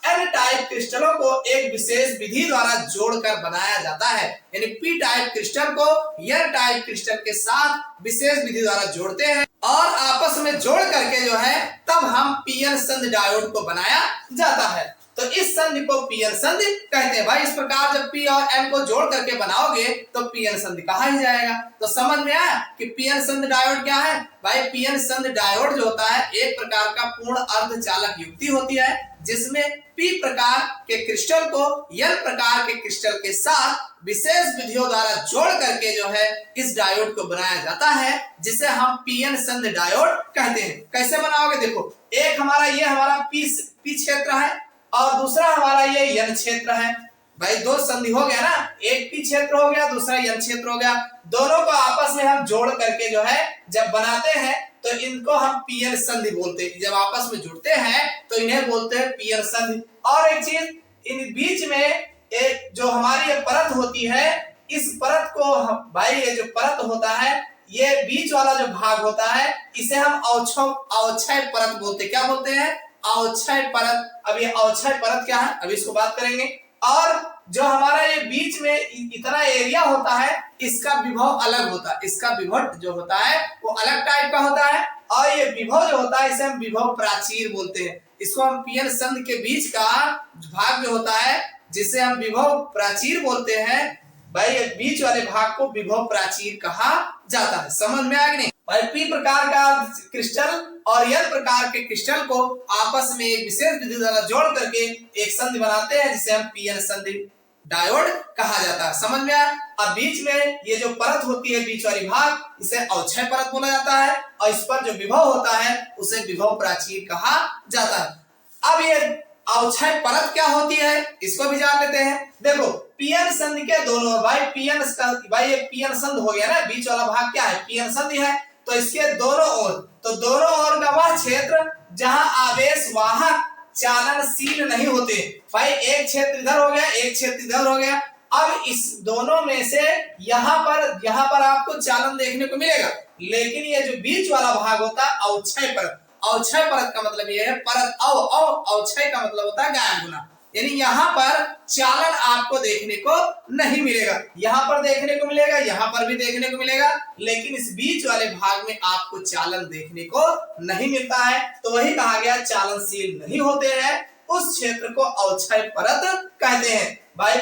एन टाइप क्रिस्टलों को एक विशेष विधि द्वारा जोड़कर बनाया जाता है। यानी पी टाइप क्रिस्टल को एन टाइप क्रिस्टल के साथ विशेष विधि द्वारा जोड़ते हैं और आपस में जोड़ करके जो है तब हम पीएन संधि डायोड को बनाया जाता है। तो इस संधि को पीएन संधि कहते हैं। भाई इस प्रकार जब पी और एन को जोड़ करके बनाओगे तो पीएन संधि कहा ही जाएगा। तो समझ में आया कि पीएन संधि डायोड क्या है। भाई पीएन संधि डायोड जो होता है एक प्रकार का पूर्ण अर्धचालक युक्ति होती है जिसमें पी प्रकार के क्रिस्टल को एन प्रकार के क्रिस्टल के साथ विशेष विधियों द्वारा जोड़ करके जो है इस डायोड को बनाया जाता है, जिसे हम पीएन संधि डायोड कहते हैं। कैसे बनाओगे? देखो, एक हमारा ये हमारा पी क्षेत्र है और दूसरा हमारा ये एन क्षेत्र है। भाई 2 संधि हो गया ना, एक पी क्षेत्र हो गया, दूसरा एन क्षेत्र हो गया। दोनों को आपस में हम जोड़ करके जो है जब बनाते हैं तो इनको हम पीएन संधि बोलते हैं। जब आपस में जुड़ते हैं तो इन्हें बोलते हैं पीएन संधि। और एक चीज, इन बीच में एक जो हमारी ये परत होती है, इस परत को भाई ये जो परत होता है, ये बीच वाला जो भाग होता है इसे हम अवक्षय परत बोलते हैं। क्या बोलते हैं? अवक्षय परत। अब ये अवक्षय परत क्या है अभी इसको बात करेंगे। और जो हमारा ये बीच में इतना एरिया होता है इसका विभव अलग होता है। इसका विभव जो होता है वो अलग टाइप का होता है और ये विभव जो होता है इसे हम विभव प्राचीर बोलते हैं। इसको हम पीएन संधि के बीच का भाग जो होता है जिसे हम विभव प्राचीर बोलते हैं, भाई ये बीच वाले भाग को विभव प्राचीर कहा जाता है। समझ में आ गया नहीं? भाई पी प्रकार का क्रिस्टल और एन प्रकार के क्रिस्टल को आपस में एक विशेष विधि द्वारा जोड़ करके एक संधि बनाते हैं जिसे हम पीएन संधि डायोड कहा जाता है। समझ में आया? अब बीच में ये जो परत होती है, बीच वाली भाग, इसे अवक्षय परत बोला जाता है और इस पर जो विभव होता है उसे विभव प्राचीर कहा जाता है। अब ये अवक्षय परत क्या होती है इसको भी जान लेते हैं। देखो पीएन संधि के दोनों भाई भाई ये पीएन संधि हो गया ना, बीच वाला भाग क्या है? पीएन संधि है। तो इसके दोनों ओर, तो दोनों ओर का वह क्षेत्र जहां आवेश वाहक चालनशील नहीं होते। भाई एक क्षेत्र इधर हो गया, एक क्षेत्र इधर हो गया। अब इस दोनों में से यहाँ पर आपको चालन देखने को मिलेगा, लेकिन ये जो बीच वाला भाग होता है अवक्षय परत। अवक्षय परत का मतलब ये है परत अवक्षय का मतलब होता है गायब होना। यानी यहाँ पर चालन आपको देखने को नहीं मिलेगा, यहाँ पर देखने को मिलेगा, यहाँ पर भी देखने को मिलेगा, लेकिन इस बीच वाले भाग में आपको चालन देखने को नहीं मिलता है। तो वही कहा गया चालनशील नहीं होते हैं, उस क्षेत्र को अवक्षय परत कहते हैं। भाई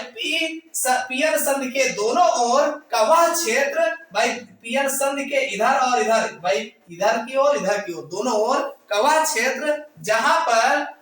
पीयर संधि के दोनों ओर का वह क्षेत्र, भाई पीयर संधि के इधर और इधर, भाई इधर की ओर इधर की ओर दोनों ओर का वह क्षेत्र जहां पर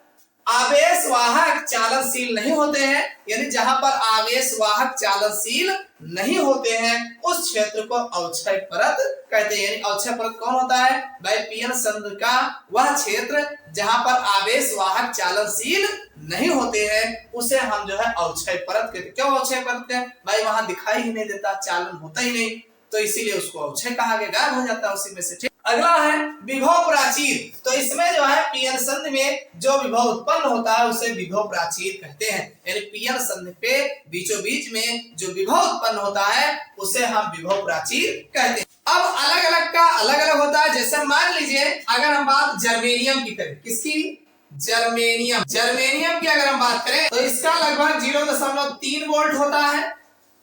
आवेश वाहक चालनशील नहीं होते हैं, यानी जहां पर आवेश वाहक चालनशील नहीं होते हैं, उस क्षेत्र को अवक्षय परत कहते हैं। यानी अवक्षय परत कौन होता है? भाई पीएन संधि का वह क्षेत्र जहां पर आवेश वाहक चालनशील नहीं होते हैं, उसे हम जो है अवक्षय परत कहते हैं। क्यों अवक्षय परत कहते हैं? भाई वहां दिखाई ही नहीं देता, चालन होता ही नहीं, तो इसीलिए उसको अवक्षय कहा गया, गायब हो जाता है उसी में से। ठीक, अगला है विभव प्राचीर। तो इसमें जो है पीएन संधि में जो विभव उत्पन्न होता है उसे विभव प्राचीर कहते हैं। यानी पीएन संधि पे बीचों बीच में जो विभव उत्पन्न होता है उसे हम विभव प्राचीर कहते हैं। अब अलग अलग का अलग अलग होता है। जैसे मान लीजिए अगर हम बात जर्मेनियम की करें, किसकी? जर्मेनियम की अगर हम बात करें तो इसका लगभग 0.3 वोल्ट होता है।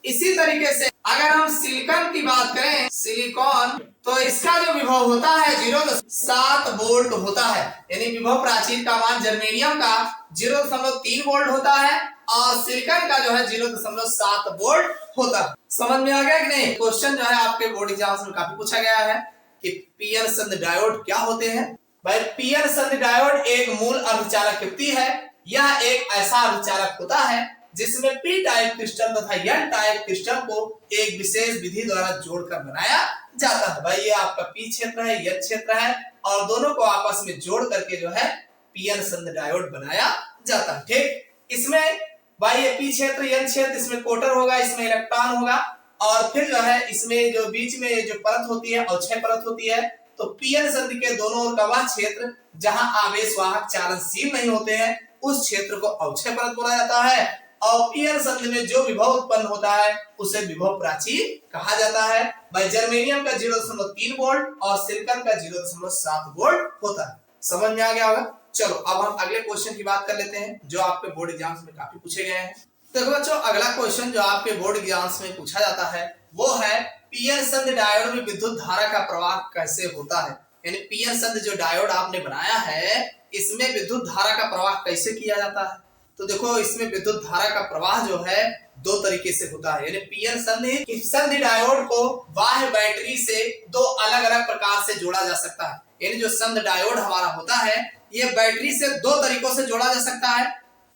इसी तरीके से अगर हम सिलिकॉन की बात करें, सिलिकॉन, तो इसका जो विभव होता है 0.7 वोल्ट होता है। यानी विभव प्राचीर का मान जर्मेनियम का 0.3 वोल्ट होता है और सिलिकॉन का जो है 0.7 वोल्ट होता है। समझ में आ गया कि नहीं? क्वेश्चन जो है आपके बोर्ड एग्जाम्स में काफी पूछा गया है कि पीएन संधि डायोड क्या होते हैं। भाई पीएन संधि डायोड एक मूल अर्धचालक युक्ति है। यह एक ऐसा अर्धचालक होता है जिसमें पी टाइप क्रिस्टल तथा एन टाइप क्रिस्टल को एक विशेष विधि द्वारा जोड़कर बनाया जाता है। भाई ये आपका पी क्षेत्र है, एन क्षेत्र है, और दोनों को आपस में जोड़ करके जो है पीएन संधि डायोड बनाया जाता है। ठीक, इसमें भाई ये पी क्षेत्र, एन क्षेत्र, इसमें कोटर होगा, इसमें इलेक्ट्रॉन होगा, और फिर जो है इसमें जो बीच में जो परत होती है अवक्षय परत होती है। तो पीएन संधि के दोनों ओर का वह क्षेत्र जहां आवेश वाहक चालनशील नहीं होते हैं उस क्षेत्र को अवक्षय परत बोला जाता है। और पीएन संधि में जो विभव उत्पन्न होता है उसे विभव प्राचीर कहा जाता है। भाई जर्मेनियम का 0.3 वोल्ट और सिलिकॉन का 0.7 वोल्ट होता है। समझ में आ गया होगा? चलो अब हम अगले क्वेश्चन की बात कर लेते हैं जो आपके बोर्ड एग्जाम्स में काफी पूछे गए हैं। देखो बच्चों, अगला क्वेश्चन जो आपके बोर्ड एग्जाम्स में पूछा जाता है वो है पीएन संधि डायोड में विद्युत धारा का प्रवाह कैसे होता है। यानी पीएन संधि जो डायोड आपने बनाया है इसमें विद्युत धारा का प्रवाह कैसे किया जाता है। तो देखो इसमें विद्युत धारा का प्रवाह जो है दो तरीके से होता है। यानी पीएन संधि डायोड को बाह्य बैटरी से दो अलग अलग प्रकार से जोड़ा जा सकता है। यानी जो संधि डायोड हमारा होता है ये बैटरी से दो तरीकों से जोड़ा जा सकता है।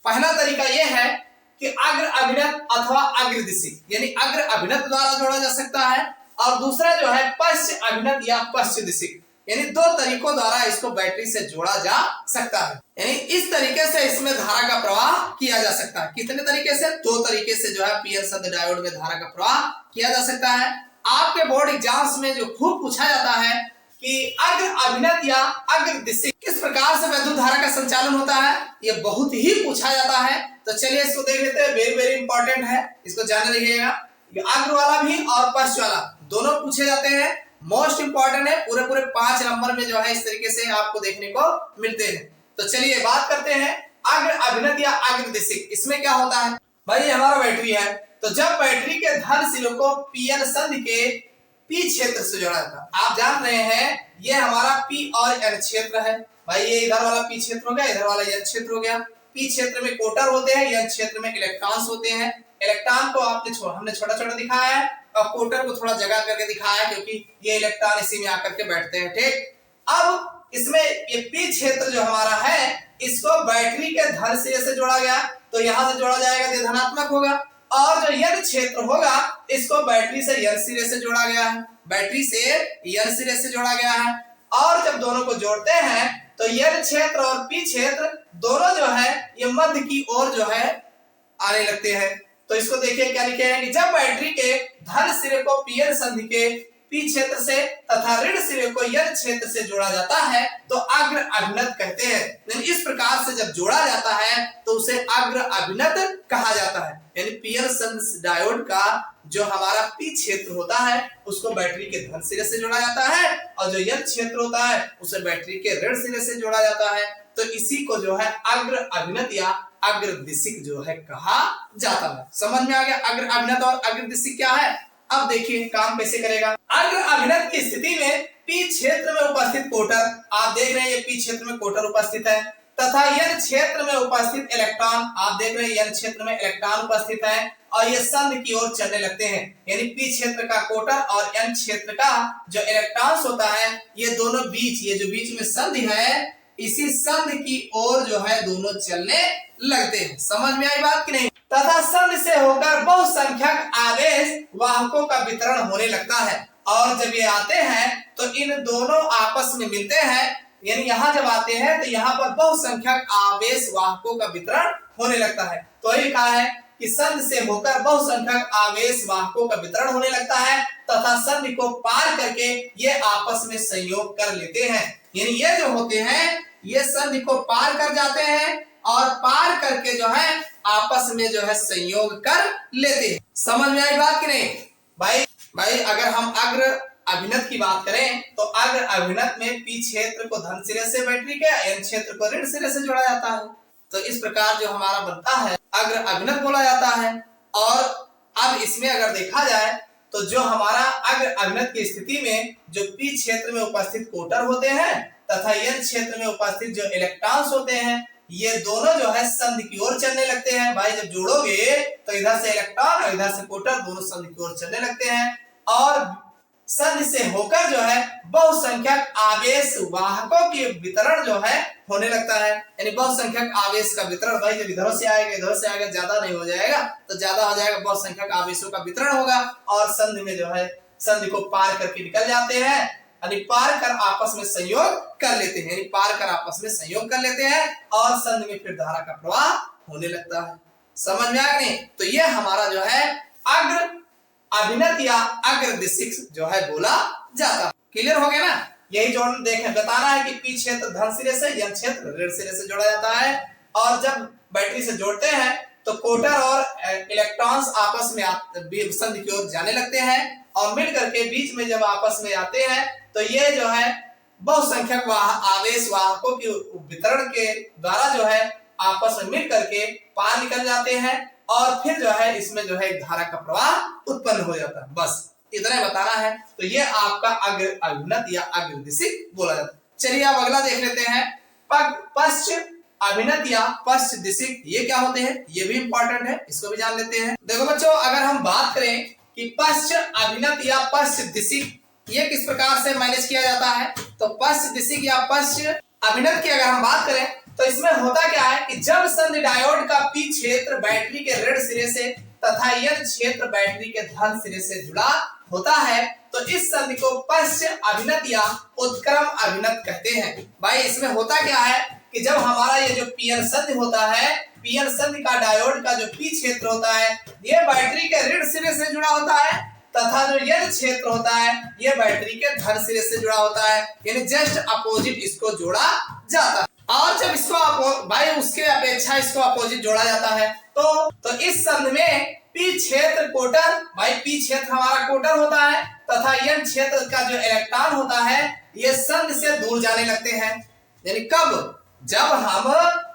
पहला तरीका यह है कि अग्र अभिनत अथवा अग्रदिशी, यानी अग्र अभिनत द्वारा जोड़ा जा सकता है, और दूसरा जो है पश्च अभिनत या पश्च दिशी, यानी दो तरीकों द्वारा इसको बैटरी से जोड़ा जा सकता है। यानी इस तरीके से इसमें धारा का प्रवाह किया जा सकता है। कितने तरीके से? दो तरीके से जो है पीएन संधि डायोड में धारा का प्रवाह किया जा सकता है। आपके बोर्ड एग्जाम्स में जो खूब पूछा जाता है कि अग्र अभिनत या अग्रदिशी किस प्रकार से विद्युत धारा का संचालन होता है, ये बहुत ही पूछा जाता है। तो चलिए इसको देख लेते हैं, वेरी वेरी इंपॉर्टेंट है, इसको जाने रखिएगा। अग्र वाला भी और पश्च वाला दोनों पूछे जाते हैं, मोस्ट इंपॉर्टेंट है। पूरे 5 नंबर में जो है इस तरीके से आपको देखने को मिलते हैं। तो चलिए बात करते हैं अग्र अभिनत या अग्रदिशी। इसमें क्या होता है? भाई हमारा बैटरी है, तो जब बैटरी के धन सिरों को पीएन संधि के पी क्षेत्र से जोड़ा जाता है। आप जान रहे हैं ये हमारा पी और एन क्षेत्र है। भाई ये इधर वाला पी क्षेत्र हो गया, इधर वाला एन क्षेत्र हो गया। पी क्षेत्र में कोटर होते हैं, एन क्षेत्र में इलेक्ट्रॉन्स होते हैं। इलेक्ट्रॉन को हमने छोटा छोटा दिखाया है और कोटर को थोड़ा जगह करके दिखाया है क्योंकि ये इलेक्ट्रॉन इसी में आकर के बैठते हैं। ठीक, अब इसमें ये पी क्षेत्र जो हमारा है इसको बैटरी के धन सिरे से जोड़ा गया, तो यहां से जोड़ा जाएगा तो धनात्मक होगा, और जो एन क्षेत्र होगा इसको बैटरी से एन सिरे से जोड़ा गया है, बैटरी से एन सिरे से जोड़ा गया है। और जब दोनों को जोड़ते हैं तो एन क्षेत्र और पी क्षेत्र दोनों जो है ये मध्य की ओर जो है आने लगते हैं। तो इसको देखिए क्या लिखे हैं कि जब बैटरी के धन सिरे को पीएन संधि के पी क्षेत्र से तथा ऋण सिरे को एन क्षेत्र से जोड़ा जाता है तो अग्र अभिनत कहते हैं। इस प्रकार से जब जोड़ा जाता है तो उसे अग्र अभिनत कहा जाता है। यानी पीएन संधि डायोड का जो हमारा पी क्षेत्र होता है उसको बैटरी के धन सिरे से जोड़ा जाता है, और जो एन क्षेत्र होता है उसे बैटरी के ऋण सिरे से जोड़ा जाता है। तो इसी को जो है अग्र अभिनत या अग्रदिशिक जो है कहा जाता है। समझ में आ गया अग्र अभिनत और अग्रदिशिक क्या है। अब देखिए काम कैसे करेगा। अग्र अभिनत की स्थिति में पी क्षेत्र में उपस्थित कोटर, आप देख रहे हैं ये पी क्षेत्र में कोटर उपस्थित है, तथा एन क्षेत्र में उपस्थित इलेक्ट्रॉन, आप देख रहे हैं एन क्षेत्र में इलेक्ट्रॉन उपस्थित है और ये संध की ओर चलने लगते हैं। यानी पी क्षेत्र का कोटर और एन क्षेत्र का जो इलेक्ट्रॉन्स होता है, ये दोनों बीच, ये जो बीच में संधि है, इसी संध की ओर जो है दोनों चलने लगते हैं। समझ में आई बात कि नहीं। तथा संध से होकर बहुसंख्यक आवेश वाहकों का वितरण होने लगता है और जब ये आते हैं तो इन दोनों आपस में मिलते हैं, यानी यहाँ जब आते हैं तो यहाँ पर बहुसंख्यक आवेश वाहकों का वितरण होने लगता है। तो ये कहा है कि संध से होकर बहुसंख्यक आवेश वाहकों का वितरण होने लगता है तथा संध को पार करके ये आपस में संयोग कर लेते हैं। यानी ये जो होते हैं ये संधि को पार कर जाते हैं और पार करके जो है आपस में जो है संयोग कर लेते हैं। समझ में आई बात कि नहीं भाई अगर हम अग्र अभिनत की बात करें तो अग्र अभिनत में पी क्षेत्र को धन सिरे से बैटरी के, एन क्षेत्र को ऋण सिरे से जोड़ा जाता है। तो इस प्रकार जो हमारा बनता है अग्र अभिनत बोला जाता है। और अब इसमें अगर देखा जाए तो जो हमारा अग्र अभिनत की स्थिति में जो पी क्षेत्र में उपस्थित कोटर होते हैं तथा एन क्षेत्र में उपस्थित जो इलेक्ट्रॉन्स होते हैं, ये दोनों जो है संधि की ओर चलने लगते हैं। भाई जब जोड़ोगे तो इधर से इलेक्ट्रॉन और इधर से कोटर दोनों संधि की ओर चलने लगते हैं और संधि से होकर जो है बहुसंख्यक आवेश वाहकों के वितरण जो है होने लगता है। यानी बहुसंख्यक आवेश का वितरण, भाई जब इधर से आएगा ज्यादा नहीं हो जाएगा तो ज्यादा हो जाएगा, बहुसंख्यक आवेशों का वितरण होगा और संधि में जो है संधि को पार करके निकल जाते हैं, यानी पार कर आपस में संयोग कर लेते हैं, यानी पार कर आपस में संयोग कर लेते हैं और संधि में फिर धारा का प्रवाह होने लगता है। समझ में आ गई। तो ये हमारा जो है अग्र अभिनत या अग्रदिशिक जो है बोला जाता है। क्लियर हो गया ना। यही जो देखें बताना है कि पी क्षेत्र धन सिरे से, एन क्षेत्र ऋण सिरे से जोड़ा जाता है और जब बैटरी से जोड़ते हैं तो कोटर और इलेक्ट्रॉन्स आपस में संधि की ओर जाने लगते हैं और मिल करके बीच में जब आपस में आते हैं तो ये जो है बहुसंख्यक आवेश वाहकों के वितरण के द्वारा जो है आपस में मिल करके पार निकल जाते हैं और फिर जो है इसमें जो है धारा का प्रवाह उत्पन्न हो जाता है। बस इतना ही बताना है। तो ये आपका अग्र अभिनत या अग्रदिशिक बोला जाता है। चलिए अब अगला देख लेते हैं पश्च अभिनत या पश्च दिशिक। ये क्या होते हैं, ये भी इंपॉर्टेंट है, इसको भी जान लेते हैं। देखो बच्चों, अगर हम बात करें कि पश्च अभिनत या पश्च दिशिक ये किस प्रकार से मैनेज किया जाता है, तो पश्च दिशिक या पश्च अभिनत की अगर हम बात करें तो इसमें होता क्या है कि जब संधि डायोड का पी क्षेत्र बैटरी के ऋण सिरे से तथा एन क्षेत्र बैटरी के धन सिरे से जुड़ा होता है तो इस संधि को पश्च अभिनत या उत्क्रम अभिनत कहते हैं। भाई इसमें होता क्या है कि जब हमारा ये जो पीएन संधि होता है, पीएन संधि का डायोड का जो पी क्षेत्र होता है ये बैटरी के ऋण सिरे से जुड़ा होता है तथा जो एन क्षेत्र होता है ये बैटरी के धन सिरे से जुड़ा होता है, यानी जस्ट अपोजिट इसको जोड़ा जाता है। और जब इसको भाई उसके अपेक्षा इसको अपोजिट जोड़ा जाता है तो इस संध में पी क्षेत्र कोटर, भाई पी क्षेत्र हमारा कोटर होता है तथा एन क्षेत्र का जो इलेक्ट्रॉन होता है ये संध से दूर जाने लगते हैं। यानी कब, जब हम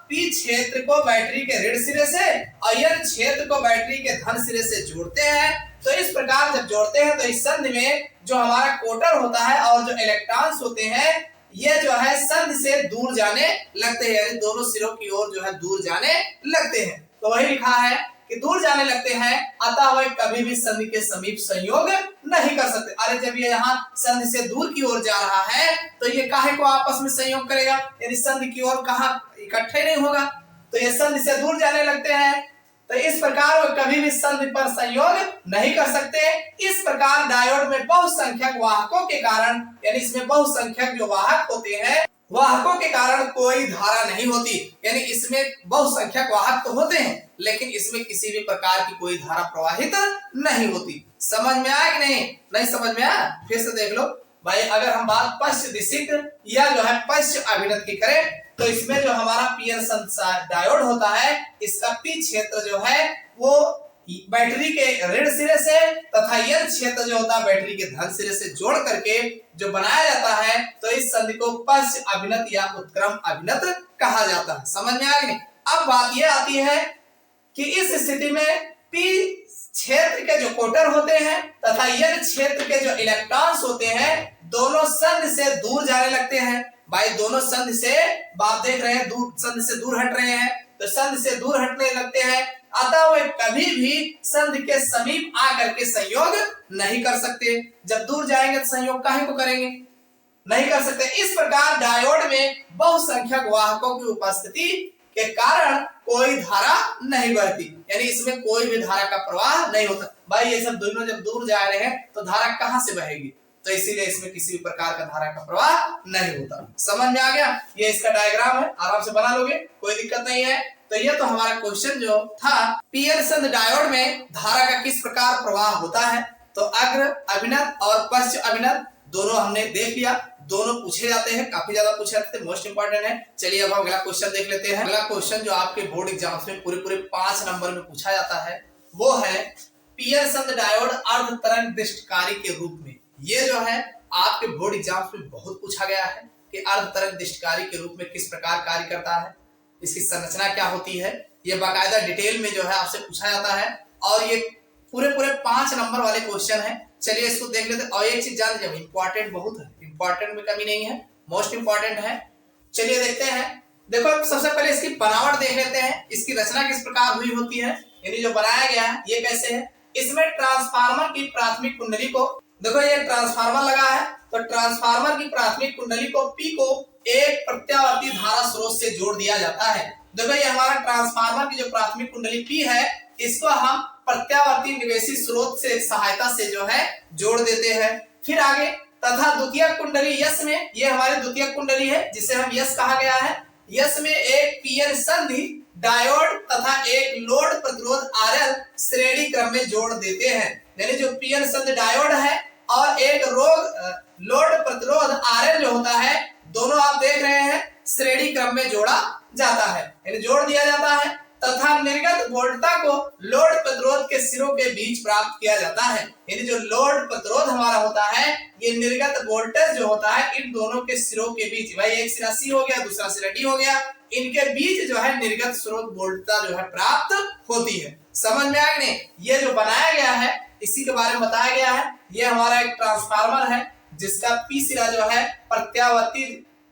पी क्षेत्र को बैटरी के ऋण सिरे से और एन क्षेत्र को बैटरी के धन सिरे से जोड़ते हैं तो इस प्रकार जब जोड़ते हैं तो इस संध में जो हमारा कोटर होता है और जो इलेक्ट्रॉन्स होते हैं ये जो है संध से दूर जाने लगते हैं, यानी दोनों सिरों की ओर जो है दूर जाने लगते हैं। तो वही लिखा है कि दूर जाने लगते हैं अतः वह कभी भी संधि के समीप संयोग नहीं कर सकते। अरे जब ये यहाँ संधि से दूर की ओर जा रहा है तो ये काहे को आपस में संयोग करेगा, यानी संधि की ओर कहाँ इकट्ठे नहीं होगा, तो ये संधि से दूर जाने लगते हैं तो इस प्रकार वो कभी भी संधि पर संयोग नहीं कर सकते। इस प्रकार डायोड में बहुसंख्यक वाहकों के कारण, यानी इसमें बहुसंख्यक जो वाहक होते हैं वाहकों के कारण कोई धारा नहीं होती, यानी इसमें बहुसंख्यक वाहक तो होते हैं लेकिन इसमें किसी भी प्रकार की कोई धारा प्रवाहित नहीं होती। समझ में आया कि नहीं समझ में आया, फिर से देख लो भाई। अगर हम बात पश्च दिशिक या जो है पश्च अभिनत की करें तो इसमें जो हमारा पीएन डायोड होता है इसका पी क्षेत्र जो है वो बैटरी के ऋण सिरे से तथा एन क्षेत्र जो होता है बैटरी के धन सिरे से जोड़ करके जो बनाया जाता है तो इस संधि को पश्च अभिनत या उत्क्रम अभिनत कहा जाता है। समझ में आ गई। अब बात यह आती है कि इस स्थिति में पी क्षेत्र के जो कोटर होते हैं तथा यन क्षेत्र के जो इलेक्ट्रॉन्स होते हैं दोनों संधि से दूर जाने लगते हैं। भाई दोनों संधि से आप देख रहे हैं दूर, संधि से दूर हट रहे हैं, तो संधि से दूर हटने लगते हैं, अतः वे कभी भी संधि के समीप आकर के संयोग नहीं कर सकते। जब दूर जाएंगे तो संयोग काहे को करेंगे, नहीं कर सकते। इस प्रकार डायोड में बहुसंख्यक वाहकों की उपस्थिति के कारण कोई धारा नहीं बहती, यानी इसमें कोई भी धारा का प्रवाह नहीं होता। भाई ये सब दोनों जब दूर जा रहे हैं तो धारा कहां से बहेगी, तो इसीलिए इसमें किसी भी प्रकार का धारा का प्रवाह नहीं होता। समझ में आ गया, ये इसका डायग्राम है, आराम से बना लोगे, कोई दिक्कत नहीं है। तो ये तो हमारा क्वेश्चन जो था पीएन संधि डायोड में धारा का किस प्रकार प्रवाह होता है, तो अग्र अभिनत और पश्च अभिनत दोनों हमने देख लिया, दोनों पूछे जाते हैं, काफी ज्यादा पूछे जाते हैं, मोस्ट इंपोर्टेंट है। चलिए अब हम अगला क्वेश्चन देख लेते हैं। अगला क्वेश्चन जो आपके बोर्ड एग्जाम्स में पूरे 5 नंबर में पूछा जाता है वो है पीएन संधि डायोड अर्ध तरंग दृष्टिकारी के रूप में। ये जो है आपके बोर्ड एग्जाम्स में बहुत पूछा गया है कि अर्ध तरंग दृष्टिकारी के रूप में किस प्रकार कार्य करता है, इसकी संरचना क्या होती है, ये बाकायदा डिटेल में जो है आपसे पूछा जाता है और ये पूरे 5 नंबर वाले क्वेश्चन है। चलिए इसको देख लेते हैं और एक चीज जान लीजिए, इंपॉर्टेंट बहुत है, इंपॉर्टेंट में कमी नहीं है, मोस्ट इंपॉर्टेंट है। चलिए देखते हैं। देखो सबसे पहले इसकी बनावट देख लेते हैं, इसकी रचना किस प्रकार हुई होती है, यानी जो बनाया गया है ये कैसे है। इसमें ट्रांसफार्मर की प्राथमिक कुंडली को, देखो ये ट्रांसफार्मर लगा है, तो ट्रांसफार्मर की प्राथमिक कुंडली को पी को एक प्रत्यावर्ती धारा स्रोत से जोड़ दिया जाता है। देखो ये हमारा ट्रांसफार्मर की जो प्राथमिक कुंडली पी है इसको हम प्रत्यावर्ती निवेशी स्रोत से सहायता से जो है जोड़ देते हैं। फिर आगे तथा द्वितीयक कुंडली यस में, ये हमारी द्वितीयक कुंडली है जिसे हम यस कहा गया है, यस में एक पीएन संधि डायोड तथा एक लोड प्रतिरोध आरएल श्रेणी क्रम में जोड़ देते हैं। यानी जो पीएन संधि डायोड है और एक लोड प्रतिरोध आरएल जो होता है दोनों आप देख रहे हैं श्रेणी क्रम में जोड़ा जाता है, यानी जोड़ दिया जाता है तथा निर्गत वोल्टता को लोड प्रतिरोध के सिरों के बीच प्राप्त किया जाता है। यानी जो लोड प्रतिरोध हमारा होता है ये निर्गत वोल्टेज जो होता है इन दोनों के सिरों के बीच, भाई एक सिरा सी हो गया दूसरा सिरा डी हो गया, इनके बीच जो है निर्गत स्रोत वोल्टता जो है प्राप्त होती है। समझ में आया नहीं, ये जो बनाया गया है इसी के बारे में बताया गया है। ये हमारा एक ट्रांसफार्मर है जिसका पी सिरा जो है प्रत्यावर्ती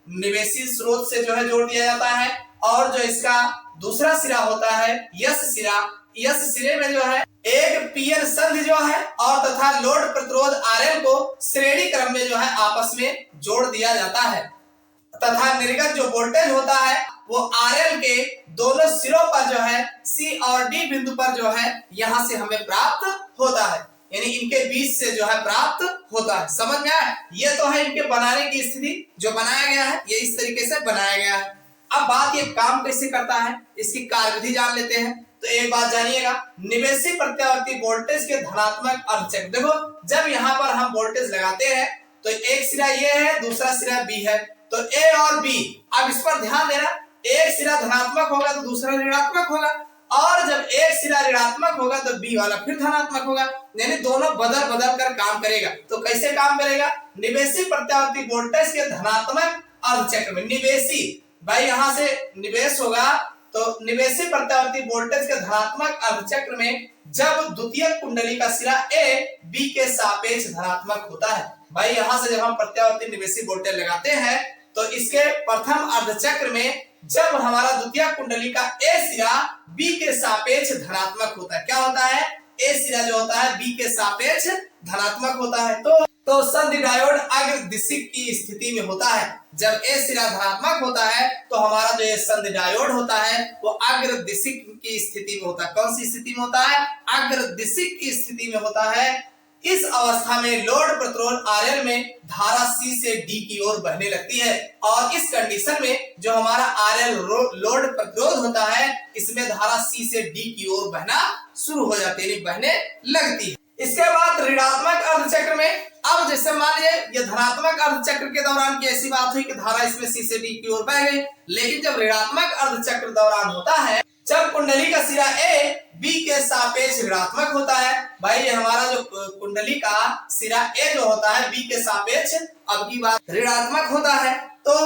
निवेशी स्रोत से जो है जोड़ दिया जाता है और जो इसका दूसरा सिरा होता है यस सिरा, यस सिरे में जो है एक पीएन संधि जो है और तथा लोड प्रतिरोध आरएल को श्रेणी क्रम में जो है आपस में जोड़ दिया जाता है तथा निर्गत जो वोल्टेज होता है वो आरएल के दोनों सिरों पर जो है सी और डी बिंदु पर जो है यहाँ से हमें प्राप्त होता है, यानी इनके बीच से जो है प्राप्त होता है। समझ में आया, ये तो है इनके बनाने की स्थिति जो बनाया गया है, ये इस तरीके से बनाया गया है। अब बात ये काम कैसे करता है इसकी कार्यविधि जान लेते हैं। तो एक बात जानिएगा, निवेशी प्रत्यावर्ती वोल्टेज के धनात्मक अर्धचक्र, देखो जब यहाँ पर हम वोल्टेज लगाते हैं तो एक सिरा ये है दूसरा सिरा बी है, तो ए और बी, अब इस पर ध्यान देना, एक सिरा धनात्मक होगा तो दूसरा ऋणात्मक होगा और जब एक सिरा ऋणात्मक होगा तो बी वाला फिर धनात्मक होगा, यानी दोनों बदल बदल कर काम करेगा। तो कैसे काम करेगा, निवेशी प्रत्यावर्ती वोल्टेज के धनात्मक अर्धचक्र में निवेशी, भाई यहां से निवेश होगा तो निवेशी प्रत्यावर्ती वोल्टेज के धनात्मक अर्धचक्र में जब द्वितीयक कुंडली का सिरा ए बी के सापेक्ष धनात्मक होता है, भाई यहां से जब हम प्रत्यावर्ती निवेशी वोल्टेज लगाते हैं तो इसके प्रथम अर्धचक्र में जब हमारा द्वितीयक कुंडली का ए सिरा बी के सापेक्ष धनात्मक होता है, क्या होता है, ए सिरा जो होता है बी के सापेक्ष धनात्मक होता है, तो संधि डायोड अग्रदिशिक की स्थिति में होता है। जब ए सिरा धनात्मक होता है तो हमारा जो ये संधि डायोड होता है वो अग्रदिशिक की स्थिति में होता है। कौन सी स्थिति में होता है, अग्रदिशिक की स्थिति में होता है। इस अवस्था में लोड प्रतिरोध आरएल में धारा सी से डी की ओर बहने लगती है और इस कंडीशन में जो हमारा आरएल लोड प्रतिरोध होता है इसमें धारा सी से डी की ओर बहना शुरू हो जाती है, बहने लगती है। इसके बाद ऋणात्मक अर्धचक्र में, अब जैसे मान लीजिए ये धनात्मक अर्धचक्र के दौरान की ऐसी बात हुई कि धारा इसमें सी से डी की ओर बह गई, लेकिन जब ऋणात्मक अर्धचक्र दौरान होता है जब कुंडली का सिरा ए बी के सापेक्ष ऋणात्मक होता है, भाई ये हमारा जो कुंडली का सिरा ए जो होता है बी के सापेक्ष अब की बात ऋणात्मक होता है, तो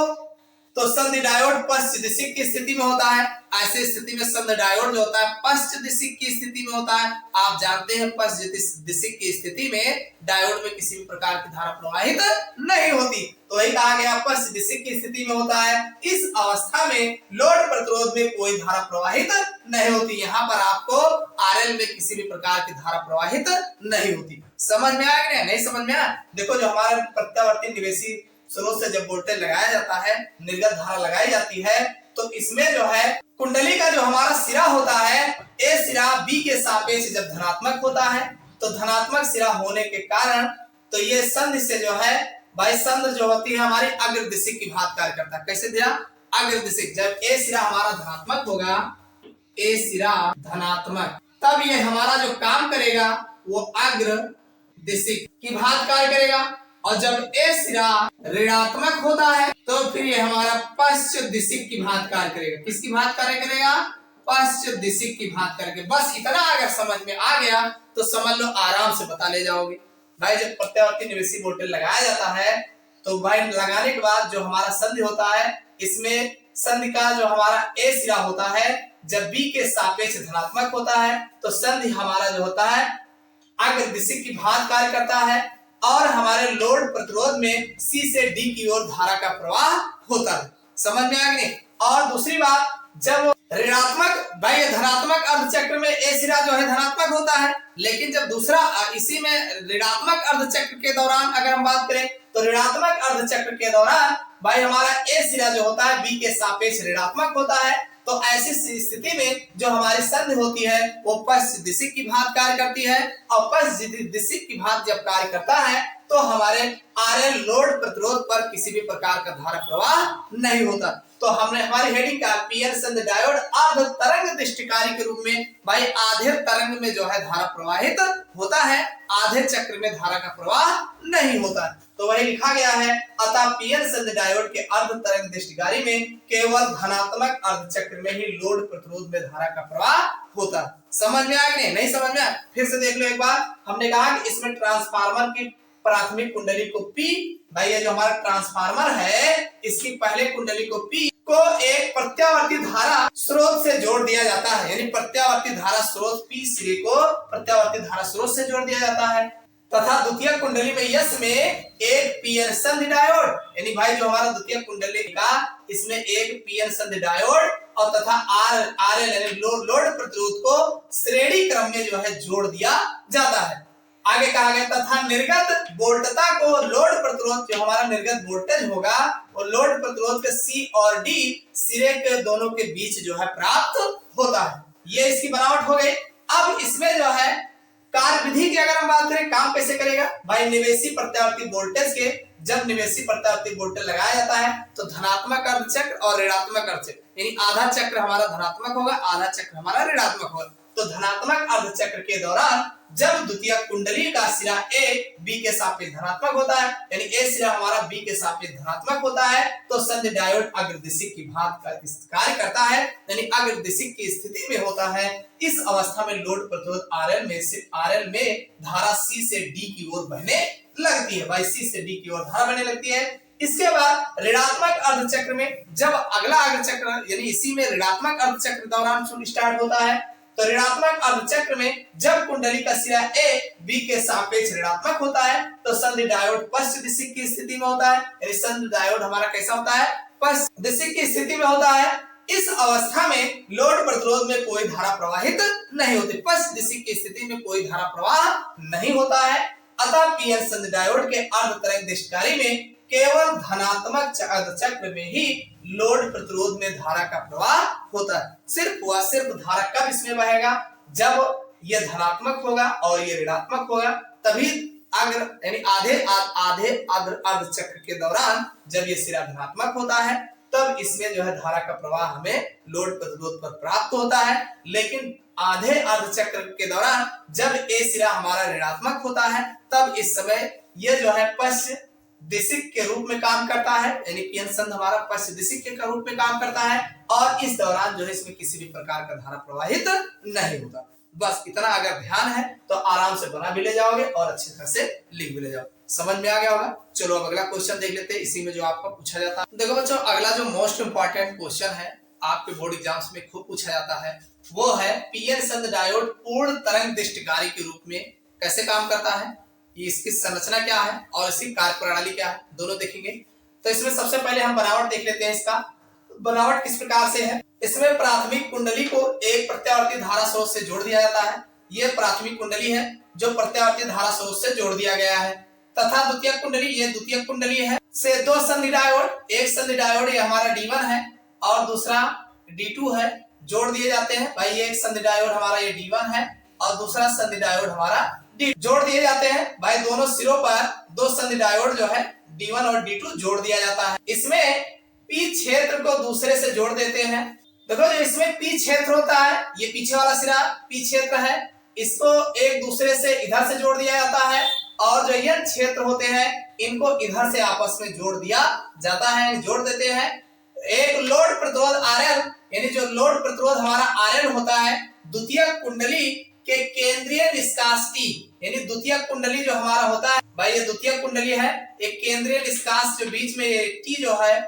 तो संधि डायोड पश्च दिशिक की स्थिति में होता है। ऐसी स्थिति में संधि डायोड जो होता है पश्च दिशिक की स्थिति में होता है। आप जानते हैं पश्च दिशिक की स्थिति में डायोड में किसी भी प्रकार की धारा प्रवाहित नहीं होती, तो वही कहा गया पश्च दिशिक की स्थिति में होता है। इस अवस्था में लोड प्रतिरोध में कोई धारा प्रवाहित नहीं होती। यहाँ पर आपको आरएल में किसी भी प्रकार की धारा प्रवाहित नहीं होती। समझ में आ गया? नहीं समझ में आया? देखो, जो हमारा प्रत्यावर्ती निवेशी स्रोत से जब वोल्टेज लगाया जाता है, निर्गत धारा लगाई जाती है, तो इसमें जो है कुंडली का जो हमारा सिरा होता है, ए सिरा बी के सापेक्ष जब धनात्मक होता है, तो धनात्मक सिरा होने के कारण तो ये संधि से जो है भाई संधि जो होती है हमारी अग्रदिशिक की भांति कार्य करता है। कैसे दिया? अग्रदिशिक। जब ए सिरा हमारा धनात्मक होगा, ए सिरा धनात्मक, तब ये हमारा जो काम करेगा वो अग्रदिशिक की भांति कार्य करेगा। और जब ए सिरा ऋणात्मक होता है तो फिर ये हमारा पश्च दिशिक की भांति कार्य करेगा। किसकी भांति कार्य करेगा? पश्च दिशिक की भांति करके। बस इतना अगर समझ में आ गया तो समझ लो, आराम से बता ले जाओगे। भाई जब प्रत्यावर्ती निवेशी वोल्टेज लगाया जाता है तो भाई लगाने के बाद जो हमारा संधि होता है, इसमें संधि का जो हमारा ए सिरा होता है जब बी के सापेक्ष धनात्मक होता है, तो संधि हमारा जो होता है अग्रदिशिक की भांति कार्य करता है और हमारे लोड प्रतिरोध में सी से डी की ओर धारा का प्रवाह होता है। समझ में आ गई? और दूसरी बात, जब ऋणात्मक, भाई धनात्मक अर्धचक्र में ए सिरा जो है धनात्मक होता है, लेकिन जब दूसरा इसी में ऋणात्मक अर्धचक्र के दौरान अगर हम बात करें तो ऋणात्मक अर्धचक्र के दौरान भाई हमारा ए सिरा जो होता है बी के सापेक्ष ऋणात्मक होता है। तो ऐसी स्थिति में जो हमारी संधि होती है वो पश्च दिशिक की भांति कार्य करती है, और पश्च दिशिक की भांति जब कार्य करता है तो हमारे आरएल लोड प्रतिरोध पर किसी भी प्रकार का धारा प्रवाह नहीं होता। तो हमने हमारी हेडिंग का पीएन संधि डायोड अर्ध तरंग दृष्टिकारी के रूप में भाई आधे तरंग में जो है धारा प्रवाहित होता है, आधे चक्र में धारा का प्रवाह नहीं होता। तो वही लिखा गया है, अतः पीएन संधि डायोड के अर्ध तरंग दृष्टिकारी में केवल धनात्मक अर्धचक्र में ही लोड प्रतिरोध में धारा का प्रवाह होता। समझ में आ गया? नहीं समझ में आया? फिर से देख लो एक बार। हमने कहा कि इसमें ट्रांसफार्मर की प्राथमिक कुंडली को P, भाई ये जो हमारा ट्रांसफार्मर है इसकी पहले कुंडली को P को एक प्रत्यावर्ती धारा स्रोत से जोड़ दिया जाता है, यानी प्रत्यावर्ती धारा स्रोत P सिरे को प्रत्यावर्ती धारा स्रोत से जोड़ दिया जाता है, तथा द्वितीय कुंडली में यस में एक पीएन संधि डायोड, यानी भाई जो हमारा द्वितीय कुंडली का इसमें एक पीएन संधि डायोड और तथा आरएल यानी लोड प्रतिरोध को श्रेणी क्रम में जो है जोड़ दिया जाता है। आगे कहा गया तथा निर्गत वोल्टता को लोड प्रतिरोध जो हमारा निर्गत वोल्टेज होगा वो लोड प्रतिरोध के सी और डी सिरे के दोनों के बीच जो है प्राप्त होता है। ये इसकी बनावट हो गई। अब इसमें जो है कार्य विधि की अगर हम बात करें, काम कैसे करेगा भाई, निवेशी प्रत्यावर्ती वोल्टेज के जब निवेशी प्रत्यावर्ती वोल्टेज लगाया जाता है तो धनात्मक अर्धचक्र और ऋणात्मक अर्धचक्र, यानी आधा चक्र हमारा धनात्मक होगा, आधा चक्र हमारा ऋणात्मक होगा। तो धनात्मक अर्धचक्र के दौरान जब द्वितीय कुंडली का सिरा ए बी के सापेक्ष धनात्मक होता है, यानी ए सिरा हमारा बी के सापेक्ष धनात्मक होता है, तो संधि डायोड अग्रदिशिक की भांति कार्य करता है, यानी अग्रदिशिक की स्थिति में होता है। इस अवस्था में लोड प्रतिरोध आरएल में धारा सी से डी की ओर बहने लगती है। भाई सी से डी की ओर धारा बहने लगती है। इसके बाद ऋणात्मक अर्धचक्र में जब अगला अर्धचक्र यानी इसी में ऋणात्मक अर्धचक्र दौरान स्टार्ट होता है, तो ऋणात्मक अर्धचक्र में जब कुंडली का सिरा ए बी के सापेक्ष ऋणात्मक होता है तो संधि डायोड पश्च दिशिक की स्थिति में होता है, यानी संधि डायोड हमारा कैसा होता है, पश्च दिशिक की स्थिति में होता है। इस अवस्था में लोड प्रतिरोध में कोई धारा प्रवाहित नहीं होती, पश्च दिशिक की स्थिति में कोई धारा प्रवाह नहीं होता है। अतः पीएन संधि डायोड के अर्ध तरंग दृष्टिकारी में केवल धनात्मक अर्धचक्र में ही लोड प्रतिरोध में धारा का प्रवाह होता है। सिर्फ धारा कब इसमें बहेगा, जब यह धनात्मक होगा और यह ऋणात्मक होगा, तभी यानी आधे अर्धचक्र के दौरान जब यह सिरा धनात्मक होता है तब इसमें जो है धारा का प्रवाह हमें लोड प्रतिरोध पर प्राप्त होता है। लेकिन आधे अर्धचक्र के दौरान जब ए सिरा हमारा ऋणात्मक होता है तब इस समय यह जो है पश्च दिशिक के रूप में काम करता है, यानी पीएन संधि हमारा पश्च दिशिक के रूप में काम करता है, और इस दौरान जो है इसमें किसी भी प्रकार का धारा प्रवाहित नहीं होता। बस इतना अगर ध्यान है तो आराम से बना भी ले जाओगे और अच्छी तरह से लिख भी ले जाओगे। समझ में आ गया होगा। चलो अब अगला क्वेश्चन देख लेते हैं, इसी में जो आपका पूछा जाता है। देखो बच्चों, अगला जो मोस्ट इंपॉर्टेंट क्वेश्चन है, आपके बोर्ड एग्जाम्स में खूब पूछा जाता है, वो है पीएन संद डायोड पूर्ण तरंग दृष्टिकारी के रूप में कैसे काम करता है, इसकी संरचना क्या है और इसकी कार्यप्रणाली क्या है, दोनों देखेंगे। तो इसमें सबसे पहले हम बनावट देख लेते हैं। इसका बनावट किस प्रकार से है। इसमें प्राथमिक कुंडली को एक प्रत्यावर्ती धारा स्रोत से जोड़ दिया जाता है। यह प्राथमिक कुंडली है जो प्रत्यावर्ती धारा स्रोत से जोड़ दिया गया है, तथा द्वितीय कुंडली, ये द्वितीय कुंडली है, से दो संधि डायोड, एक संधि डायोड ये हमारा D1 है और दूसरा D2 है, जोड़ दिए जाते हैं। भाई ये एक संधि डायोड हमारा ये D1 है और दूसरा संधि डायोड हमारा D, जोड़ दिए जाते हैं। भाई दोनों सिरों पर दो संधि डायोड जो है D1 और D2 जोड़ दिया जाता है। इसमें P क्षेत्र को दूसरे से जोड़ देते हैं। देखो जो इसमें P क्षेत्र होता है, ये पीछे वाला सिरा P क्षेत्र है, इसको एक दूसरे से इधर से जोड़ दिया जाता है और जो N क्षेत्र होते हैं इनको इधर से आपस में जोड़ दिया जाता है, जोड़ देते हैं। एक लोड प्रतिरोध RL, यानी जो लोड प्रतिरोध हमारा RL होता है, द्वितीय कुंडली के केंद्रीय निष्कास T, यानी द्वितीय कुंडली जो हमारा होता है, भाई ये द्वितीय कुंडली है, एक केंद्रीय निष्कास जो बीच में ये T जो है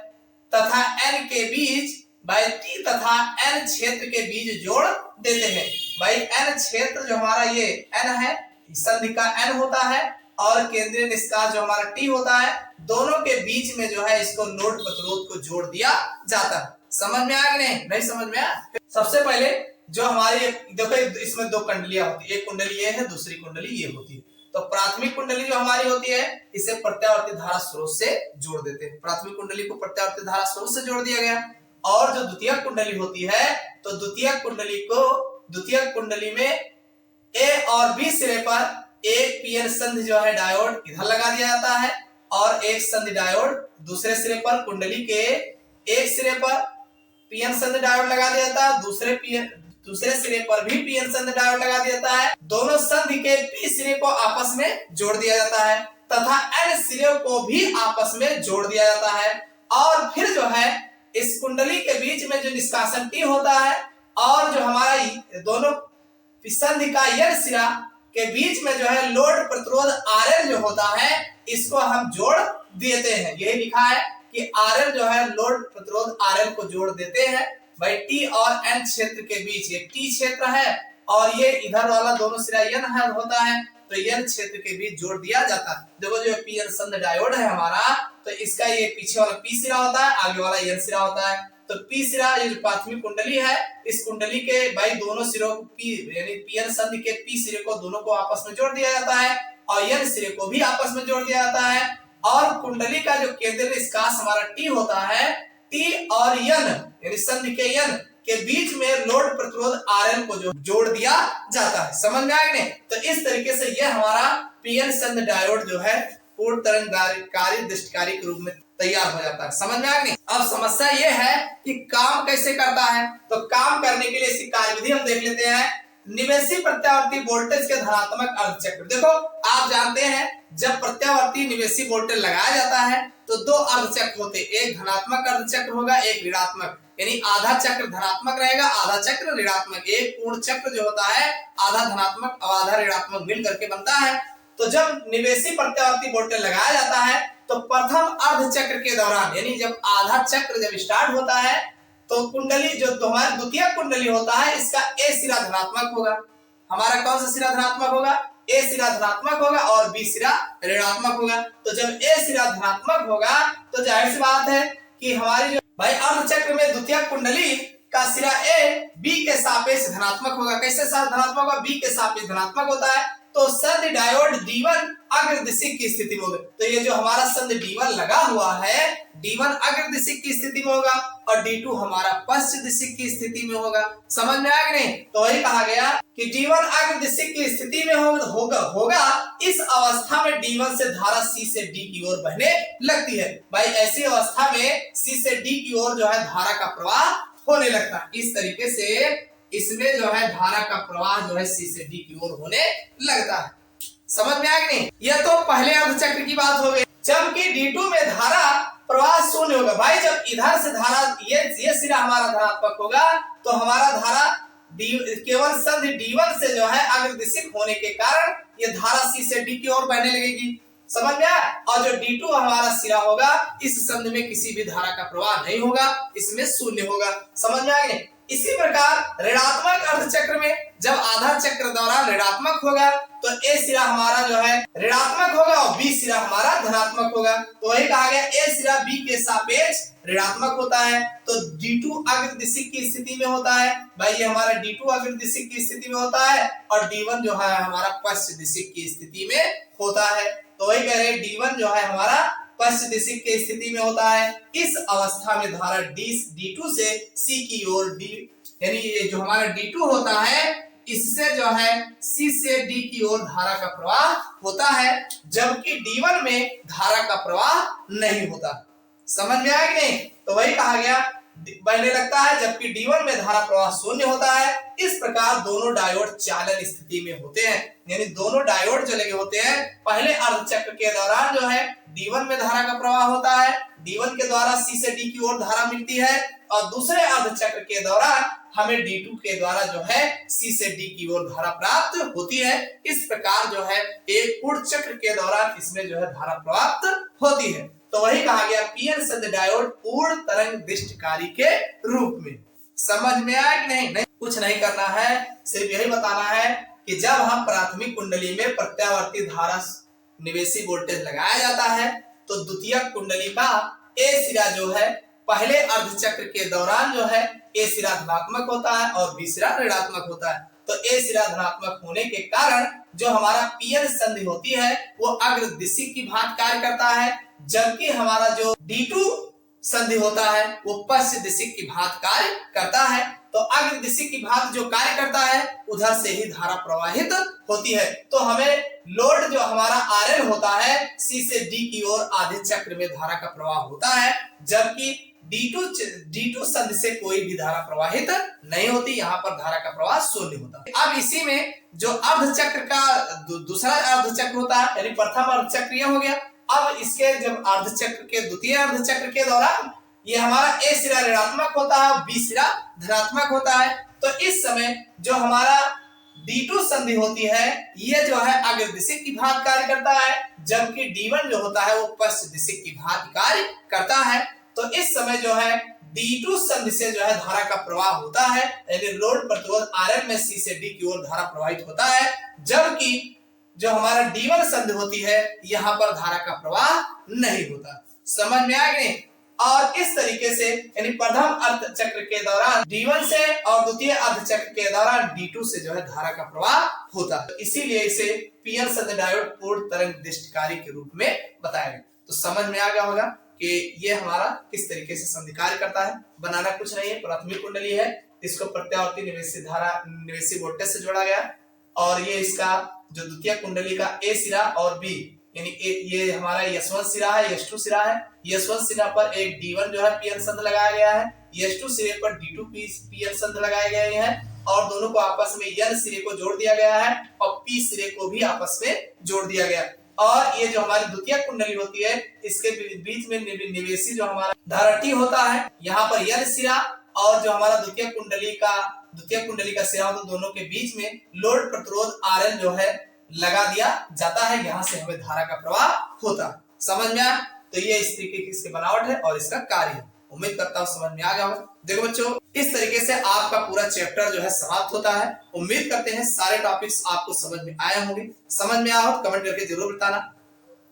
तथा N के बीच, भाई T तथा N क्षेत्र के बीच जोड़ देते हैं। भाई N क्षेत्र जो हमारा ये N है, संधि का N होता है और केंद्रीय निष्कास जो हमारा T होता है, दोनों के बीच में जो है इसको लोड प्रतिरोध को जोड़ दिया जाता है। समझ में आया कि नहीं? नहीं समझ में आया। सबसे पहले जो हमारी देखो इसमें दो कुंडलियां होती है, एक कुंडली ये है, दूसरी कुंडली ये होती है। तो प्राथमिक कुंडली जो हमारी होती है इसे प्रत्यावर्ती धारा स्रोत से जोड़ देते हैं। प्राथमिक कुंडली को प्रत्यावर्ती धारा स्रोत से जोड़ दिया गया। और जो द्वितीय कुंडली होती है, तो द्वितीय कुंडली में A और B सिरे पर एक पीएन संधि जो है डायोड इधर लगा दिया जाता है और एक संधि डायोड दूसरे सिरे पर, कुंडली के एक सिरे पर पीएन संधि डायोड लगा दिया जाता है, दूसरे सिरे पर भी पीएन संधि डायोड लगा दिया जाता है। दोनों संधि के P सिरे को आपस में जोड़ दिया जाता है तथा N सिरे को भी आपस में जोड़ दिया जाता है। और फिर जो है इस कुंडली के बीच में जो निष्कासन T होता है और जो हमारा दोनों संधि का N सिरा के बीच में जो है लोड प्रतिरोध RL जो होता है, इसको हम जोड़ देते हैं। यही लिखा है कि RL जो है लोड प्रतिरोध RL को जोड़ देते हैं। भाई T और N क्षेत्र के बीच ये T क्षेत्र है और ये इधर वाला दोनों सिरा N है होता है, तो N क्षेत्र के बीच जोड़ दिया जाता है। देखो जो पीएन संध डायोड है हमारा, तो इसका ये पीछे वाला P सिरा होता है, आगे वाला N सिरा होता है। तो P सिरा ये जो प्राथमिक कुंडली है, इस कुंडली के भाई दोनों सिरों को P यानी पीएन संधि के P सिरे को दोनों को आपस में जोड़ दिया जाता है और N सिरे को भी आपस में जोड़ दिया जाता है। और कुंडली का जो केंद्रीय निष्कास हमारा T होता है, T और N यानी संधि के N के बीच में लोड प्रतिरोध RL को जोड़ दिया जाता है। समझ में आया नहीं? तो इस तरीके से यह हमारा पीएन संध डायोड जो है पूर्ण तरंगकारी दृष्टिकारी के रूप में तैयार हो जाता है। समझ में आया नहीं? अब समस्या यह है कि काम कैसे करता है। तो काम करने के लिए इसकी कार्यविधि हम देख लेते हैं। निवेशी प्रत्यावर्ती वोल्टेज के धनात्मक अर्धचक्र। देखो आप जानते हैं जब प्रत्यावर्ती निवेशी वोल्टेज लगाया जाता है तो दो अर्धचक्र होते, एक धनात्मक अर्धचक्र होगा, एक ऋणात्मक, यानी आधा चक्र धनात्मक रहेगा, आधा चक्र ऋणात्मक। एक पूर्ण चक्र जो होता है आधा धनात्मक और आधा ऋणात्मक मिल करके बनता है। तो जब निवेशी प्रत्यावर्ती वोल्टेज लगाया जाता है तो प्रथम अर्धचक्र के दौरान, यानी जब आधा चक्र जब स्टार्ट होता है, तो कुंडली जो हमारा द्वितीय कुंडली होता है, इसका A सिरा धनात्मक होगा। हमारा कौन सा सिरा धनात्मक होगा? A सिरा धनात्मक होगा और B सिरा ऋणात्मक होगा। तो जब A सिरा धनात्मक होगा तो जाहिर सी बात है कि हमारी जो भाई अर्धचक्र में द्वितीय कुंडली का सिरा A B के सापेक्ष धनात्मक होगा। कैसे धनात्मक होगा? B के सापेक्ष धनात्मक होता है। तो संधि डायोड D1 अग्रदिशिक की स्थिति में होगा। तो ये जो हमारा संधि D1 लगा हुआ है, D1 अग्रदिशिक की स्थिति में होगा और D2 हमारा पश्च दिशिक की स्थिति में होगा। समझ में आया कि नहीं? तो वही कहा गया कि D1 अग्रदिशिक की स्थिति में होगा। इस अवस्था में D1 से धारा C से D की ओर बहने लगती है। भाई ऐसी अवस्था में C से D की ओर जो है धारा का प्रवाह होने लगता है। इस तरीके से इसमें जो है धारा का प्रवाह जो है C से D की ओर होने लगता है। समझ में आया कि नहीं? यह तो पहले अर्धचक्र की बात हो गई। जबकि D2 में धारा प्रवाह शून्य होगा। भाई जब इधर से धारा ये सिरा हमारा धनात्मक होगा तो हमारा धारा केवल संधि D1 से जो है अग्रदिशिक होने के कारण ये धारा C से D की ओर बहने लगेगी। समझ में आया? और जो D2 हमारा सिरा होगा, इस संधि में किसी भी धारा का प्रवाह नहीं होगा, इसमें शून्य होगा। समझ में आया? इसी प्रकार ऋणात्मक अर्धचक्र में जब आधा चक्र दौरान ऋणात्मक होगा तो A सिरा हमारा जो है ऋणात्मक होगा और B सिरा हमारा धनात्मक होगा। तो वही कहा गया A सिरा B के सापेक्ष ऋणात्मक होता है, तो D2 अग्रदिशिक की स्थिति में होता है। भाई ये हमारा D2 अग्रदिशिक की स्थिति में होता है और D1 जो है हमारा पश्च दिशिक की स्थिति में होता है। तो वही कह रहे हैं D1 जो है हमारा पश्च दिशिक की स्थिति में होता है। इस अवस्था में धारा D2 से C की ओर D, यानी ये जो हमारा D2 होता है, इससे जो है C से D की ओर धारा का प्रवाह होता है, जबकि D1 में धारा का प्रवाह नहीं होता। समझ में आया कि नहीं? तो वही कहा गया बहने लगता है, जबकि D1 में धारा प्रवाह शून्य होता है। इस प्रकार दोनों डायोड चालन स्थिति में होते हैं, यानी दोनों डायोड जो लगे होते हैं, पहले अर्धचक्र के दौरान जो है D1 में धारा का प्रवाह होता है, D1 के द्वारा C से D की ओर धारा मिलती है, और दूसरे अर्धचक्र के दौरान हमें D2 के द्वारा जो है C से D की ओर धारा प्राप्त होती है। इस प्रकार जो है एक पूर्ण चक्र के दौरान इसमें जो है धारा प्राप्त होती है। तो वही कहा गया पीएन संधि डायोड पूर्ण तरंग दिष्टकारी के रूप में। समझ में आया कि नहीं? नहीं, कुछ नहीं करना है, सिर्फ यही बताना है कि जब हम प्राथमिक कुंडली में प्रत्यावर्ती धारा निवेशी वोल्टेज लगाया जाता है तो द्वितीयक कुंडली का A सिरा जो है पहले अर्धचक्र के दौरान जो है A सिरा धनात्मक होता है और B सिरा ऋणात्मक होता है। तो A सिरा धनात्मक होने के कारण जो हमारा पीएन संधि होती है वो अग्रदिशिक की भांति कार्य करता है, जबकि हमारा जो D2 संधि होता है वो पश्च दिशिक की भांति कार्य करता है। तो अग्रदिशिक की भांति जो कार्य करता है उधर से ही धारा प्रवाहित होती है। तो हमें लोड जो हमारा RL होता है C से D की ओर आधे चक्र में धारा का प्रवाह होता है, जबकि D2 संधि से कोई भी धारा प्रवाहित नहीं होती, यहाँ पर धारा का प्रवाह शून्य होता है। अब इसी में जो अर्धचक्र का दूसरा अर्धचक्र होता है, यानी प्रथम अर्धचक्र यह हो गया। अब इसके जब अर्धचक्र के द्वितीय अर्धचक्र के दौरान ये हमारा A सिरा ऋणात्मक होता है, B सिरा धनात्मक होता है। तो इस समय जो हमारा D2 संधि होती है ये जो है अग्रदिशिक की भांति कार्य करता है, जबकि D1 जो होता है वो पश्च दिशिक की भांति कार्य करता है। तो इस समय जो है D2 संधि से जो है धारा का प्रवाह होता है, यानी लोड प्रतिरोध RL में C से D की ओर धारा प्रवाहित होता है, जबकि जो हमारा D1 संधि होती है यहाँ पर धारा का प्रवाह नहीं होता। समझ में आ गए? और इस तरीके से यानी प्रथम अर्धचक्र के दौरान D1 से और द्वितीय अर्धचक्र के दौरान D2 से जो है धारा का प्रवाह होता है। तो इसीलिए इसे पीएन संधि डायोड पूर्ण तरंग दिष्टकारी के रूप में बताया गया। तो समझ में आ गया होगा कि ये हमारा किस तरीके से संधि कार्य करता है। बनाना कुछ नहीं है, प्राथमिक कुंडली है, इसको प्रत्यावर्ती निवेशी वोल्टेज से जोड़ा गया, और ये इसका जो द्वितीय कुंडली का A सिरा और B, यानी ये हमारा S1 सिरा है, S2 सिरा है। S1 सिरा पर एक D1 जो है पीएन संधि लगाया गया है, S2 सिरे पर D2 पीएन संधि लगाए गए हैं, और दोनों को आपस में N सिरे को जोड़ दिया गया है और P सिरे को भी आपस में जोड़ दिया गया। और ये जो हमारी द्वितीय कुंडली होती है इसके बीच में निवेशी जो हमारा धारा T होता है, यहाँ पर N सिरा, और जो हमारा द्वितीय कुंडली का सिरा होता है, दोनों के बीच में लोड प्रतिरोध RL जो है लगा दिया जाता है, यहाँ से हमें धारा का प्रवाह होता है। समझ में आया? तो ये इस तरीके की इसकी बनावट है और इसका कार्य है। उम्मीद करता हूँ समझ में आ गया होगा। देखो बच्चों, इस तरीके से आपका पूरा चैप्टर जो है समाप्त होता है। उम्मीद करते हैं सारे टॉपिक्स आपको समझ में आए होंगे। समझ में आया हो तो कमेंट करके जरूर बताना,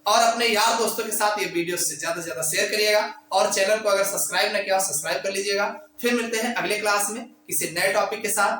और अपने यार दोस्तों के साथ ये वीडियो से ज्यादा से ज्यादा शेयर करिएगा, और चैनल को अगर सब्सक्राइब न किया हो सब्सक्राइब कर लीजिएगा। फिर मिलते हैं अगले क्लास में किसी नए टॉपिक के साथ।